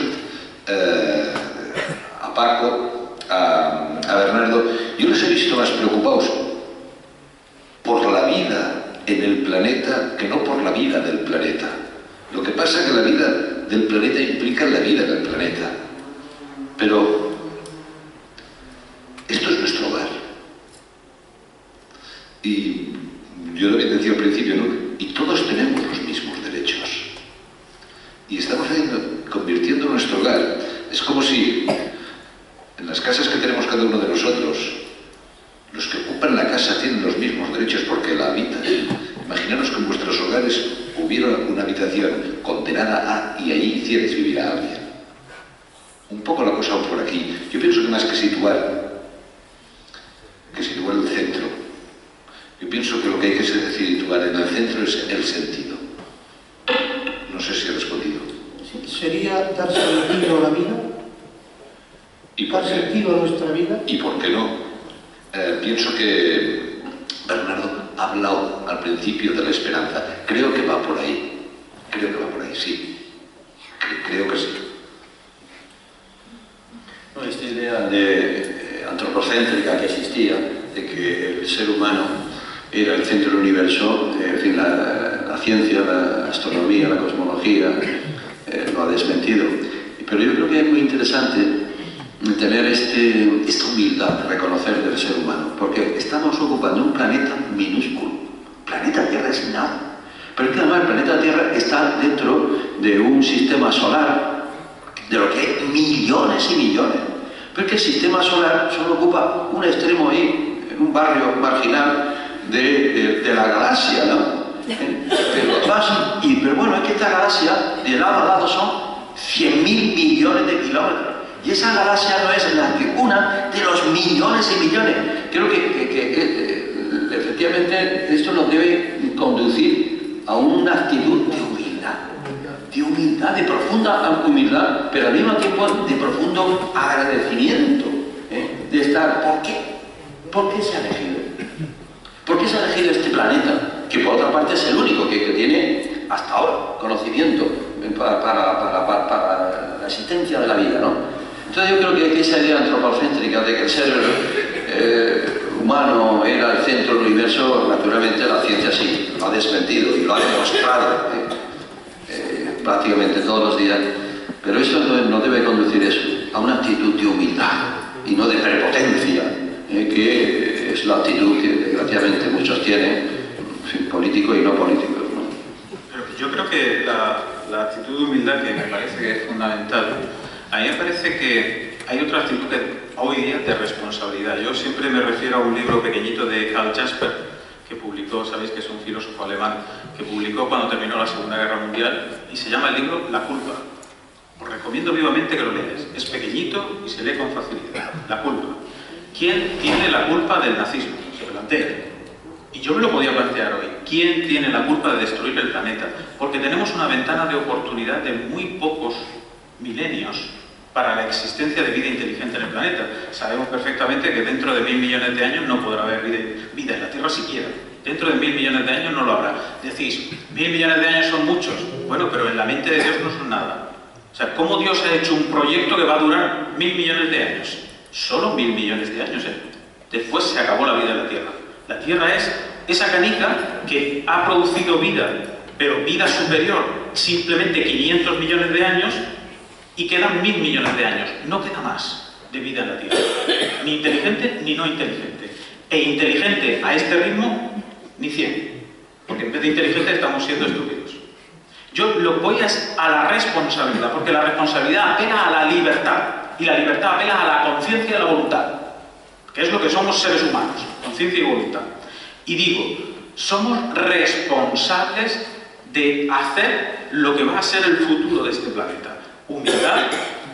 a Paco, a Bernardo, yo les he visto más preocupados por la vida en el planeta que no por la vida del planeta. Lo que pasa es que la vida del planeta implica la vida del planeta. Pero esto es nuestro hogar. Y yo lo había dicho al principio, ¿no? Y todos tenemos los mismos derechos. Y estamos convirtiendo nuestro hogar. Es como si en las casas que tenemos cada uno de nosotros, los que ocupan la casa tienen los mismos derechos porque la habitan. Imaginaros que en vuestros hogares hubiera una habitación condenada a y ahí hicierais vivir a alguien. Un poco la cosa va por aquí. Yo pienso que más que situar el centro, yo pienso que lo que hay que situar en el centro es el sentido. No sé si he respondido. ¿Sería dar sentido a la vida? ¿Dar sentido a nuestra vida? ¿Y por qué no? Pienso que Bernardo ha hablado al principio de la esperanza. Creo que va por ahí. Creo que va por ahí, sí. Creo que sí. No, esta idea antropocéntrica que existía, de que el ser humano era el centro del universo, en fin, la ciencia, la astronomía, la cosmología lo ha desmentido. Pero yo creo que es muy interesante tener esta humildad de reconocer del ser humano, porque estamos ocupando un planeta minúsculo. El planeta Tierra es nada. Pero es que además el planeta Tierra está dentro de un sistema solar, de lo que hay millones y millones. Pero es que el sistema solar solo ocupa un extremo ahí, en un barrio marginal de la galaxia, ¿no? Pero bueno, es que esta galaxia, de lado a lado, son 100.000 millones de kilómetros. Y esa galaxia no es una de los millones y millones. Creo que efectivamente esto nos debe conducir a una actitud de humildad, de profunda humildad, pero al mismo tiempo de profundo agradecimiento, de estar. ¿Por qué? ¿Por qué se ha elegido? ¿Por qué se ha elegido este planeta? Que por otra parte es el único que tiene hasta ahora conocimiento para la existencia de la vida, ¿no? Entonces yo creo que esa idea antropocéntrica de que el ser humano era el centro del universo, naturalmente la ciencia sí lo ha desmentido y lo ha demostrado prácticamente todos los días, pero eso no debe conducir eso, a una actitud de humildad y no de prepotencia, que es la actitud que desgraciadamente muchos tienen, políticos y no políticos, ¿no? Pero yo creo que la actitud de humildad, que me parece que es fundamental, a mí me parece que hay otra actitud que hoy día de responsabilidad. Yo siempre me refiero a un libro pequeñito de Karl Jasper, que publicó, sabéis que es un filósofo alemán, que publicó cuando terminó la Segunda Guerra Mundial, y se llama el libro La culpa. Os recomiendo vivamente que lo leáis. Es pequeñito y se lee con facilidad. La culpa. ¿Quién tiene la culpa del nazismo? Se plantea. y yo me lo podía plantear hoy, ¿quién tiene la culpa de destruir el planeta? Porque tenemos una ventana de oportunidad de muy pocos milenios para la existencia de vida inteligente en el planeta. Sabemos perfectamente que dentro de 1000 millones de años no podrá haber vida en la Tierra siquiera. Dentro de 1000 millones de años no lo habrá. Decís, 1000 millones de años son muchos. Bueno, pero en la mente de Dios no son nada. O sea, ¿cómo Dios ha hecho un proyecto que va a durar 1000 millones de años? Solo 1000 millones de años, ¿eh? Después se acabó la vida en la Tierra. La Tierra es esa canica que ha producido vida, pero vida superior, simplemente 500 millones de años, y quedan 1000 millones de años. No queda más de vida en la Tierra. Ni inteligente ni no inteligente. E inteligente a este ritmo, ni 100. Porque en vez de inteligente estamos siendo estúpidos. Yo lo voy a la responsabilidad, porque la responsabilidad apela a la libertad. Y la libertad apela a la conciencia y a la voluntad. Que es lo que somos seres humanos. Conciencia y voluntad. Y digo, somos responsables de hacer lo que va a ser el futuro de este planeta. Humildad,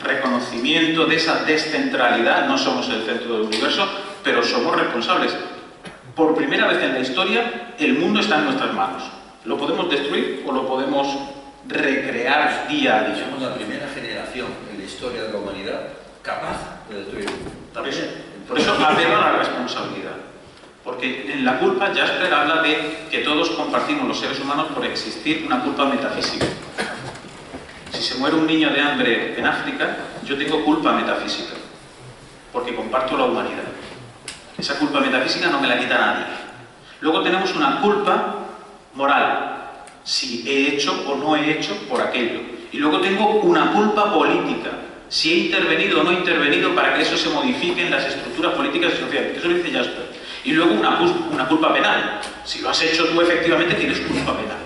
reconocimiento de esa descentralidad, no somos el centro del universo, pero somos responsables. Por primera vez en la historia, el mundo está en nuestras manos. ¿Lo podemos destruir o lo podemos recrear día a día? Somos la primera generación en la historia de la humanidad capaz de destruir. Por eso apelo a la responsabilidad. Porque en la culpa, Jasper habla de que todos compartimos, los seres humanos, por existir una culpa metafísica. Si se muere un niño de hambre en África, yo tengo culpa metafísica, porque comparto la humanidad. Esa culpa metafísica no me la quita nadie. Luego tenemos una culpa moral, si he hecho o no he hecho por aquello. Y luego tengo una culpa política, si he intervenido o no he intervenido para que eso se modifique en las estructuras políticas y sociales. Eso lo dice Jasper. Y luego una culpa penal. Si lo has hecho tú, efectivamente tienes culpa penal.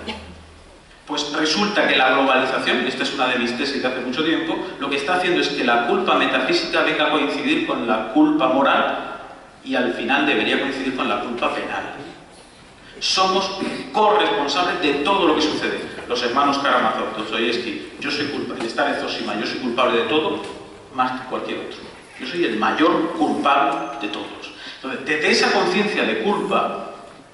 Pues resulta que la globalización, esta es una de mis tesis de hace mucho tiempo, lo que está haciendo es que la culpa metafísica venga a coincidir con la culpa moral y al final debería coincidir con la culpa penal. Somos corresponsables de todo lo que sucede. Los hermanos Karamazov, Dostoyevsky, yo soy culpable, el Star de Zosima, yo soy culpable de todo más que cualquier otro. Yo soy el mayor culpable de todos. Entonces, desde esa conciencia de culpa,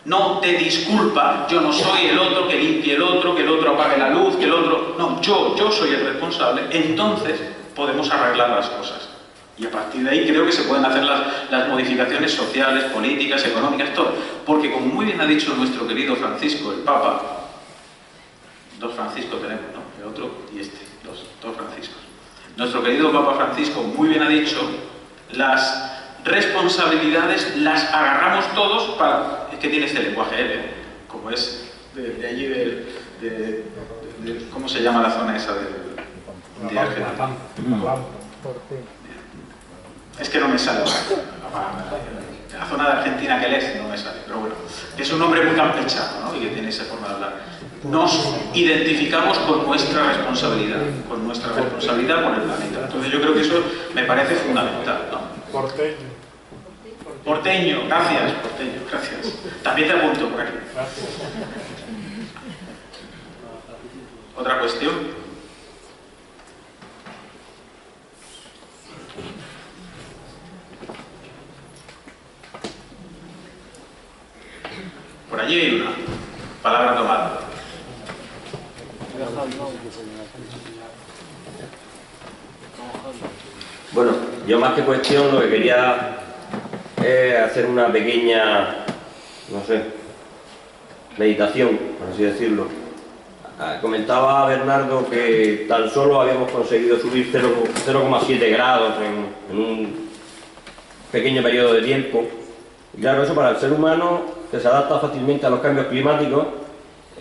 no de disculpa, yo no soy el otro que limpie el otro, que el otro apague la luz, que el otro... No, yo soy el responsable, entonces podemos arreglar las cosas. Y a partir de ahí creo que se pueden hacer las modificaciones sociales, políticas, económicas, todo. Porque como muy bien ha dicho nuestro querido Francisco, el Papa, dos Francisco tenemos, ¿no? El otro y este, dos Franciscos. Nuestro querido Papa Francisco muy bien ha dicho, las responsabilidades las agarramos todos para... Es que tiene este lenguaje, como es de allí, ¿cómo se llama la zona esa de Argentina? Es que no me sale. La zona de Argentina que lees no me sale, pero bueno. Es un hombre muy campechano, ¿no? Y que tiene esa forma de hablar. Nos identificamos con nuestra responsabilidad con el planeta. Entonces yo creo que eso me parece fundamental, ¿no? Porteño, gracias, Porteño, gracias. También te apunto por aquí. ¿Otra cuestión? Por allí hay una palabra tomada. Bueno, yo más que cuestión lo que quería es hacer una pequeña, no sé, meditación, por así decirlo. Comentaba Bernardo que tan solo habíamos conseguido subir 0,7 grados en un pequeño periodo de tiempo. Y claro, eso para el ser humano, que se adapta fácilmente a los cambios climáticos,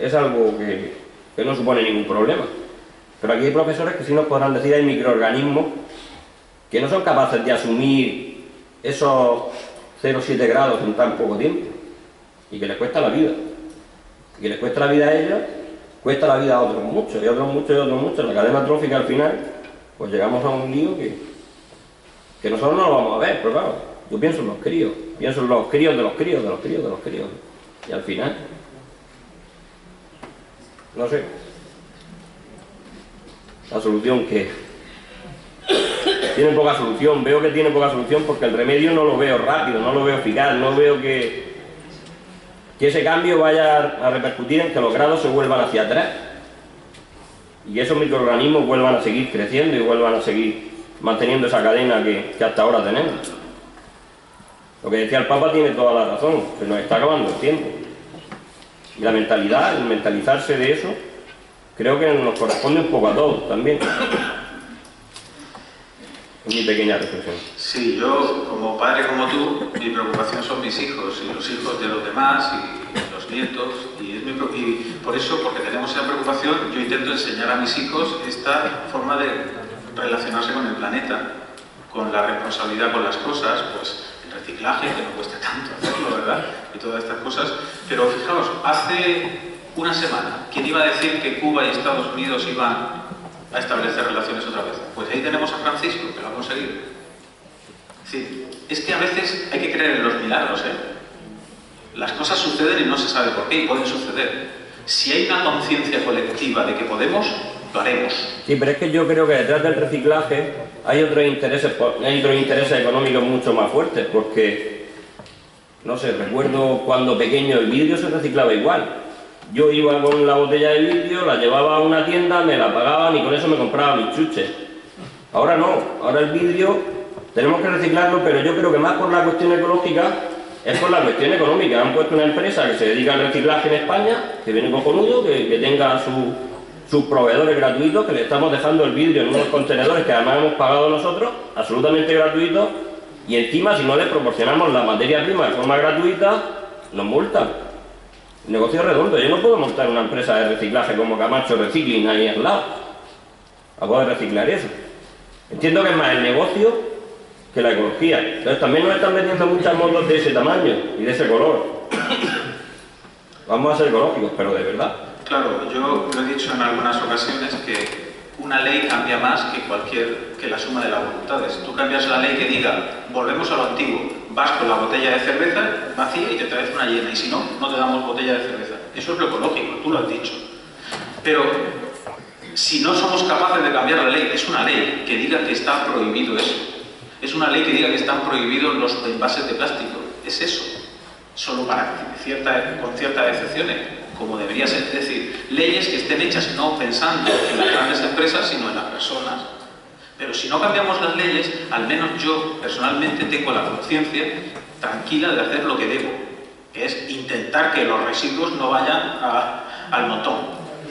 es algo que no supone ningún problema. Pero aquí hay profesores que sí nos podrán decir, hay microorganismos que no son capaces de asumir esos 0,7 grados en tan poco tiempo y que les cuesta la vida. Y que les cuesta la vida a ellos, cuesta la vida a otros muchos, y otros muchos, y otros muchos. La cadena trófica al final, pues llegamos a un lío que nosotros no lo vamos a ver, pero claro, yo pienso en los críos, pienso en los críos de los críos, de los críos, de los críos. Y al final, no sé, la solución que tiene poca solución, veo que tiene poca solución porque el remedio no lo veo rápido, no lo veo eficaz, no veo que que ese cambio vaya a repercutir en que los grados se vuelvan hacia atrás y que esos microorganismos vuelvan a seguir creciendo y vuelvan a seguir manteniendo esa cadena que hasta ahora tenemos. Lo que decía el Papa tiene toda la razón, se nos está acabando el tiempo. Y la mentalidad, el mentalizarse de eso, creo que nos corresponde un poco a todos también. Es mi pequeña reflexión. Sí, yo como padre como tú, mi preocupación son mis hijos y los hijos de los demás y los nietos, y por eso, porque tenemos esa preocupación, yo intento enseñar a mis hijos esta forma de relacionarse con el planeta, con la responsabilidad con las cosas, pues el reciclaje, que no cueste tanto hacerlo, ¿verdad? Y todas estas cosas. Pero fijaos, hace una semana, ¿quién iba a decir que Cuba y Estados Unidos iban a establecer relaciones otra vez? Pues ahí tenemos a Francisco, que lo ha conseguido. Sí, es que a veces hay que creer en los milagros, ¿eh? Las cosas suceden y no se sabe por qué, y pueden suceder. Si hay una conciencia colectiva de que podemos, lo haremos. Sí, pero es que yo creo que detrás del reciclaje hay otros intereses económicos mucho más fuertes, porque, no sé, recuerdo cuando pequeño el vidrio se reciclaba igual. Yo iba con la botella de vidrio, la llevaba a una tienda, me la pagaban y con eso me compraba mis chuches. Ahora no, ahora el vidrio tenemos que reciclarlo, pero yo creo que más por la cuestión ecológica es por la cuestión económica. Han puesto una empresa que se dedica al reciclaje en España, que viene cojonudo, que tenga sus proveedores gratuitos, que le estamos dejando el vidrio en unos contenedores que además hemos pagado nosotros, absolutamente gratuitos, y encima si no les proporcionamos la materia prima de forma gratuita, nos multan. El negocio es redondo. Yo no puedo montar una empresa de reciclaje como Camacho Recycling ahí al lado a poder reciclar eso. Entiendo que es más el negocio que la ecología. Entonces también nos están vendiendo muchas motos de ese tamaño y de ese color. Vamos a ser ecológicos, pero de verdad. Claro, yo lo he dicho en algunas ocasiones que una ley cambia más que la suma de las voluntades. Tú cambias la ley que diga, volvemos a lo antiguo, vas con la botella de cerveza vacía y te traes una llena, y si no, no te damos botella de cerveza. Eso es lo ecológico, tú lo has dicho. Pero si no somos capaces de cambiar la ley, es una ley que diga que está prohibido eso. Es una ley que diga que están prohibidos los envases de plástico. Es eso. Solo con ciertas excepciones, como debería ser. Es decir, leyes que estén hechas no pensando en las grandes empresas, sino en las personas. Pero si no cambiamos las leyes, al menos yo personalmente tengo la conciencia tranquila de hacer lo que debo, que es intentar que los residuos no vayan al montón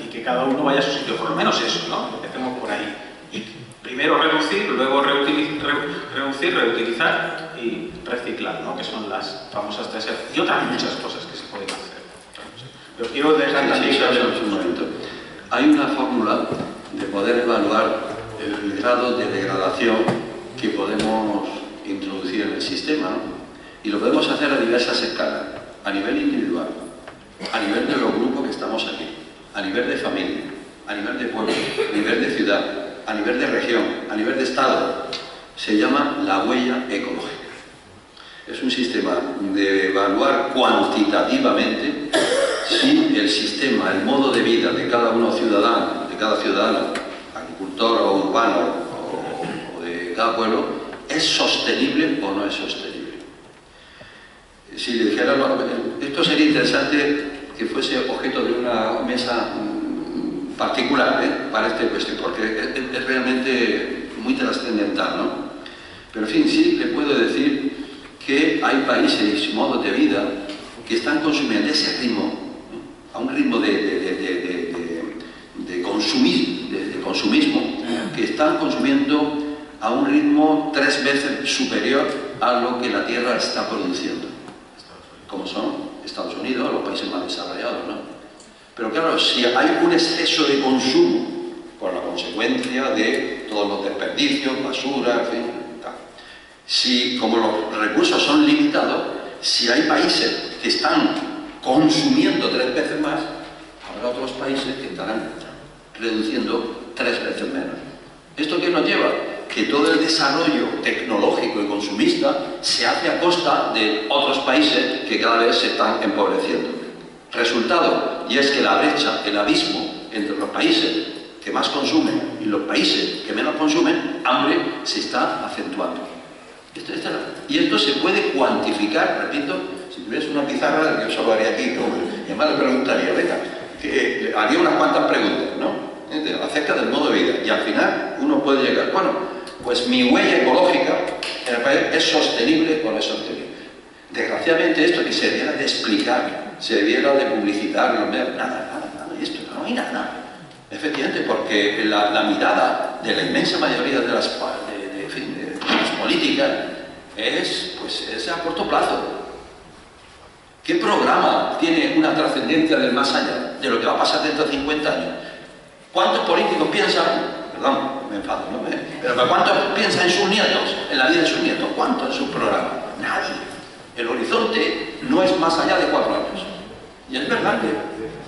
y que cada uno vaya a su sitio. Por lo menos eso, ¿no? Empecemos por ahí. Y primero reducir, luego reutilizar y reciclar, ¿no? Que son las famosas 3 R. Y otras muchas cosas que se pueden hacer. Pero quiero dejar también un momento. Hay una fórmula de poder evaluar el grado de degradación que podemos introducir en el sistema, ¿no? Y lo podemos hacer a diversas escalas, a nivel individual, a nivel de los grupos que estamos aquí, a nivel de familia, a nivel de pueblo, a nivel de ciudad, a nivel de región, a nivel de estado. Se llama la huella ecológica. Es un sistema de evaluar cuantitativamente si el sistema, el modo de vida de cada ciudadano, agricultor o urbano o de cada pueblo, es sostenible o no es sostenible. Si le dijera, esto sería interesante que fuese objeto de una mesa particular para este cuestión, porque es realmente muy trascendental, ¿no? Pero en fin, sí le puedo decir que hay países y modos de vida que están consumiendo ese ritmo, a un ritmo de consumismo, que están consumiendo a un ritmo 3 veces superior a lo que la Tierra está produciendo, como son Estados Unidos, los países más desarrollados, ¿no? Pero claro, si hay un exceso de consumo, con la consecuencia de todos los desperdicios, basura, en fin, tal. Si, como los recursos son limitados, si hay países que están consumiendo 3 veces más, habrá otros países que estarán reduciendo 3 veces menos. ¿Esto qué nos lleva? Que todo el desarrollo tecnológico y consumista se hace a costa de otros países que cada vez se están empobreciendo. Resultado, y es que la brecha, el abismo entre los países que más consumen y los países que menos consumen, hambre, se está acentuando. Y esto se puede cuantificar, repito, Si tuviese una pizarra, yo solo haría aquí, ¿no? Y además le preguntaría, venga, haría unas cuantas preguntas, ¿no? Acerca del modo de vida. Y al final uno puede llegar, bueno, pues mi huella ecológica en el país es sostenible o no es sostenible. Desgraciadamente esto que se debiera de explicar, se debiera de publicitar, nada, y esto no hay nada. Efectivamente, porque la mirada de la inmensa mayoría de las políticas es a corto plazo. ¿Qué programa tiene una trascendencia del más allá, de lo que va a pasar dentro de 50 años? ¿Cuántos políticos piensan, perdón, me enfado, ¿no? Pero ¿cuántos piensan en sus nietos, en la vida de sus nietos? ¿Cuántos en su programa? Nadie. El horizonte no es más allá de 4 años. Y es verdad que...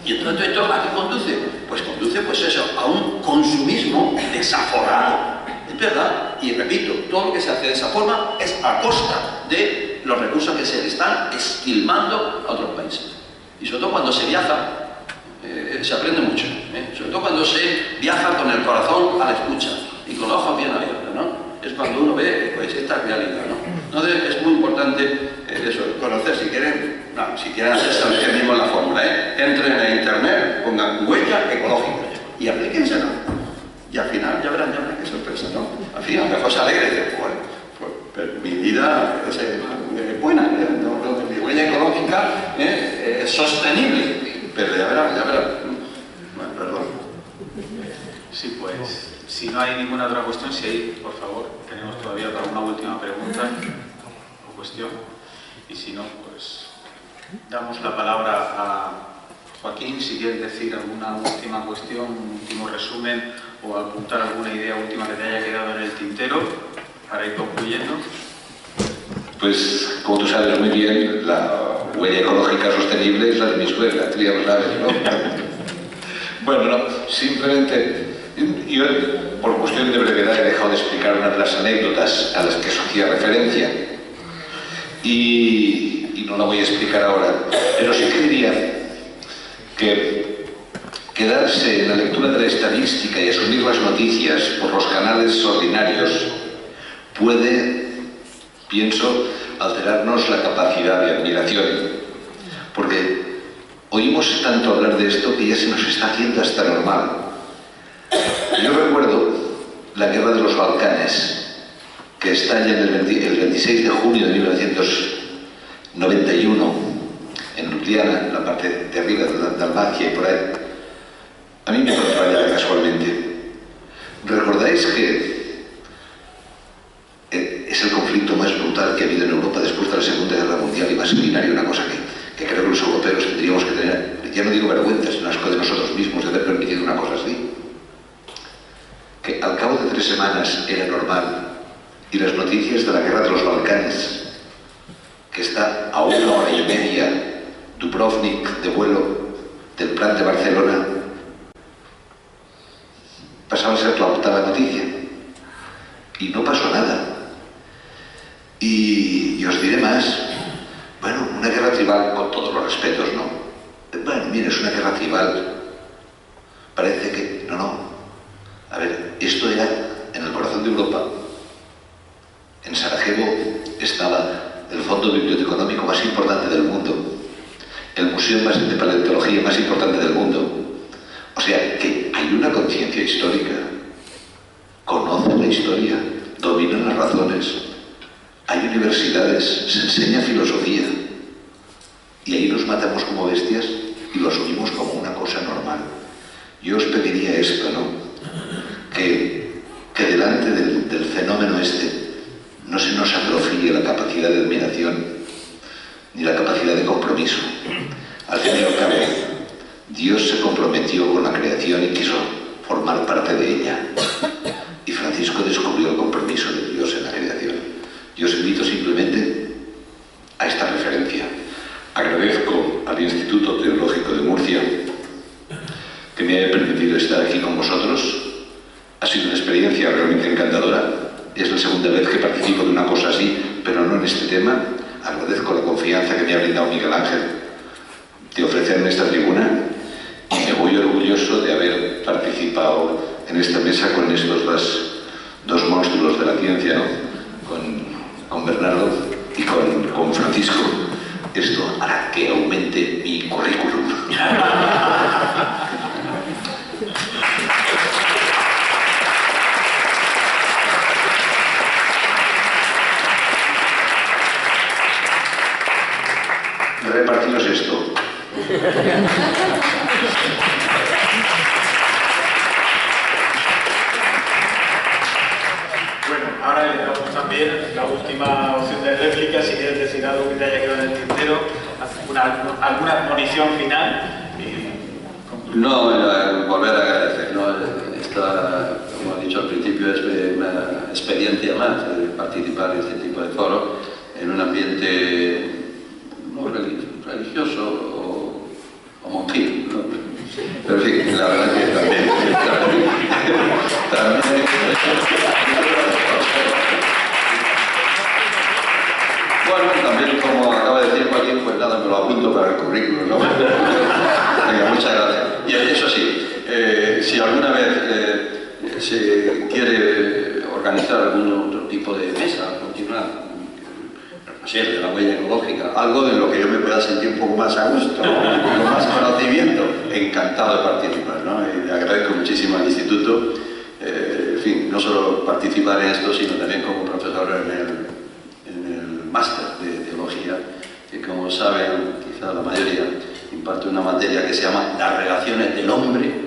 ¿Y entonces esto a qué conduce? Pues conduce, pues eso, a un consumismo desaforado. Es verdad, y repito, todo lo que se hace de esa forma es a costa de los recursos que se le están esquilmando a otros países. Y sobre todo cuando se viaja, se aprende mucho, sobre todo cuando se viaja con el corazón a la escucha y con los ojos bien abiertos, ¿no? Es cuando uno ve pues, esta realidad, ¿no? Entonces es muy importante eso, conocer, si quieren hacer mismo la fórmula, entren en internet, pongan huella ecológica y aplíquensela. Y al final ya verán qué sorpresa, ¿no? Al final, una cosa alegre, pues mi vida es buena, mi huella ecológica es sostenible. Pero ya verán. Bueno, perdón. Sí, pues, si no hay ninguna otra cuestión, si hay, por favor, tenemos todavía para una última pregunta o cuestión. Y si no, pues, damos la palabra a Joaquín, si quieres decir alguna última cuestión, un último resumen o apuntar alguna idea última que te haya quedado en el tintero para ir concluyendo. Pues, como tú sabes muy bien, la huella ecológica sostenible es la de mi suegra, tú ya lo sabes, ¿no? Bueno, no, simplemente, yo por cuestión de brevedad he dejado de explicar una de las anécdotas a las que eso hacía referencia y no la voy a explicar ahora, pero sí que diría que quedarse en la lectura de la estadística y asumir las noticias por los canales ordinarios puede, pienso, alterarnos la capacidad de admiración, porque oímos tanto hablar de esto que ya se nos está haciendo hasta normal. Yo recuerdo la guerra de los Balcanes, que estalla el 26 de junio de 1991 en Ljubljana, en la parte de arriba de Dalmacia y por ahí. A mí me encontró allá casualmente. ¿Recordáis que es el conflicto más brutal que ha habido en Europa después de la Segunda Guerra Mundial y más sanguinario? Una cosa que creo que los europeos tendríamos que tener, ya no digo vergüenza, sino asco de nosotros mismos de haber permitido una cosa así. Que al cabo de 3 semanas era normal, y las noticias de la guerra de los Balcanes, que está a 1 hora y media Dubrovnik de vuelo del plan de Barcelona, pasaba a ser la octava noticia y no pasó nada. Y os diré más, bueno, una guerra tribal, con todos los respetos, ¿no? Bueno, mira, es una guerra tribal, parece que... No. A ver, esto era en el corazón de Europa. En Sarajevo estaba el fondo biblioteconómico más importante del mundo, el museo de paleontología más importante del mundo. O sea, que hay una conciencia histórica, conocen la historia, dominan las razones, hay universidades, se enseña filosofía, y ahí nos matamos como bestias y lo asumimos como una cosa normal. Yo os pediría esto, ¿no? Que delante del fenómeno este no se nos atrofie la capacidad de admiración ni la capacidad de compromiso. Al fin y al cabo, Dios se comprometió con la creación y quiso formar parte de ella. Y Francisco descubrió el compromiso de Dios en la creación. Yo os invito simplemente a esta referencia. Agradezco al Instituto Teológico de Murcia que me haya permitido estar aquí con vosotros. Ha sido una experiencia realmente encantadora. Es la segunda vez que participo de una cosa así, pero no en este tema. Agradezco la confianza que me ha brindado Miguel Ángel de ofrecerme esta tribuna y me voy orgulloso de haber participado en esta mesa con estos dos monstruos de la ciencia, ¿no? Con Bernardo y con Francisco. Esto de mi currículum. Repartiros esto. Bueno, ahora le damos también la última opción de réplica, si quieres decir algo que te haya quedado en el tintero, alguna admonición final. No, volver a agradecer, ¿no? Esta, como he dicho al principio, es una experiencia más participar en este tipo de foro en un ambiente no religioso o monjil, ¿no? Pero sí, la verdad que también bueno, también como acaba de decir Joaquín, pues nada, me lo apunto para el currículum, ¿no? Venga, muchas gracias. Y eso sí, si alguna vez se quiere organizar algún otro tipo de mesa, continuar, no sé, de la huella ecológica, algo de lo que yo me pueda sentir un poco más a gusto, con más conocimiento, encantado de participar, ¿no? Y le agradezco muchísimo al Instituto, en fin, no solo participar en esto, sino también como profesor en el máster de teología, que como saben, quizá la mayoría, imparte una materia que se llama las relaciones del hombre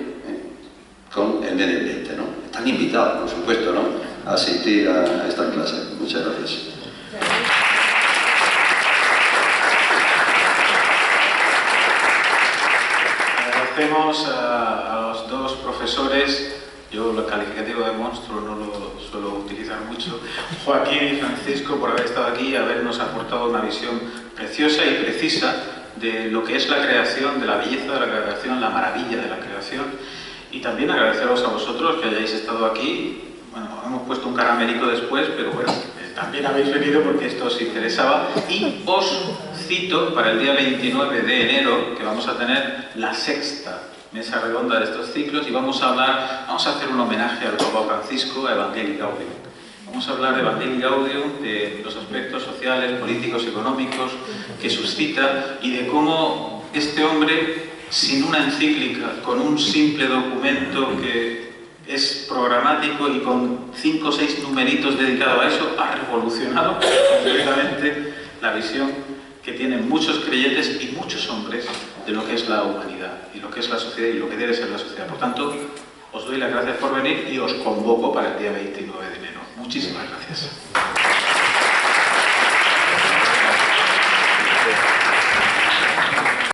con el medio ambiente, ¿no? Están invitados, por supuesto, ¿no?, a asistir a esta clase. Muchas gracias. Agradecemos a los dos profesores. Yo el calificativo de monstruo no lo suelo utilizar mucho, Joaquín y Francisco, por haber estado aquí y habernos aportado una visión preciosa y precisa de lo que es la creación, de la belleza de la creación, la maravilla de la creación. Y también agradeceros a vosotros que hayáis estado aquí. Bueno, hemos puesto un caramelico después, pero bueno, también habéis venido porque esto os interesaba. Y os cito para el día 29 de enero, que vamos a tener la sexta mesa redonda de estos ciclos y vamos a hacer un homenaje al Papa Francisco, a Evangelii Gaudium. Vamos a hablar de Evangelii Gaudium, de los aspectos sociales, políticos, económicos que suscita y de cómo este hombre, sin una encíclica, con un simple documento que es programático y con 5 o 6 numeritos dedicados a eso, ha revolucionado completamente la visión que tienen muchos creyentes y muchos hombres de lo que es la humanidad y lo que es la sociedad y lo que debe ser la sociedad. Por tanto, os doy las gracias por venir y os convoco para el día 29 de enero. Muchísimas gracias.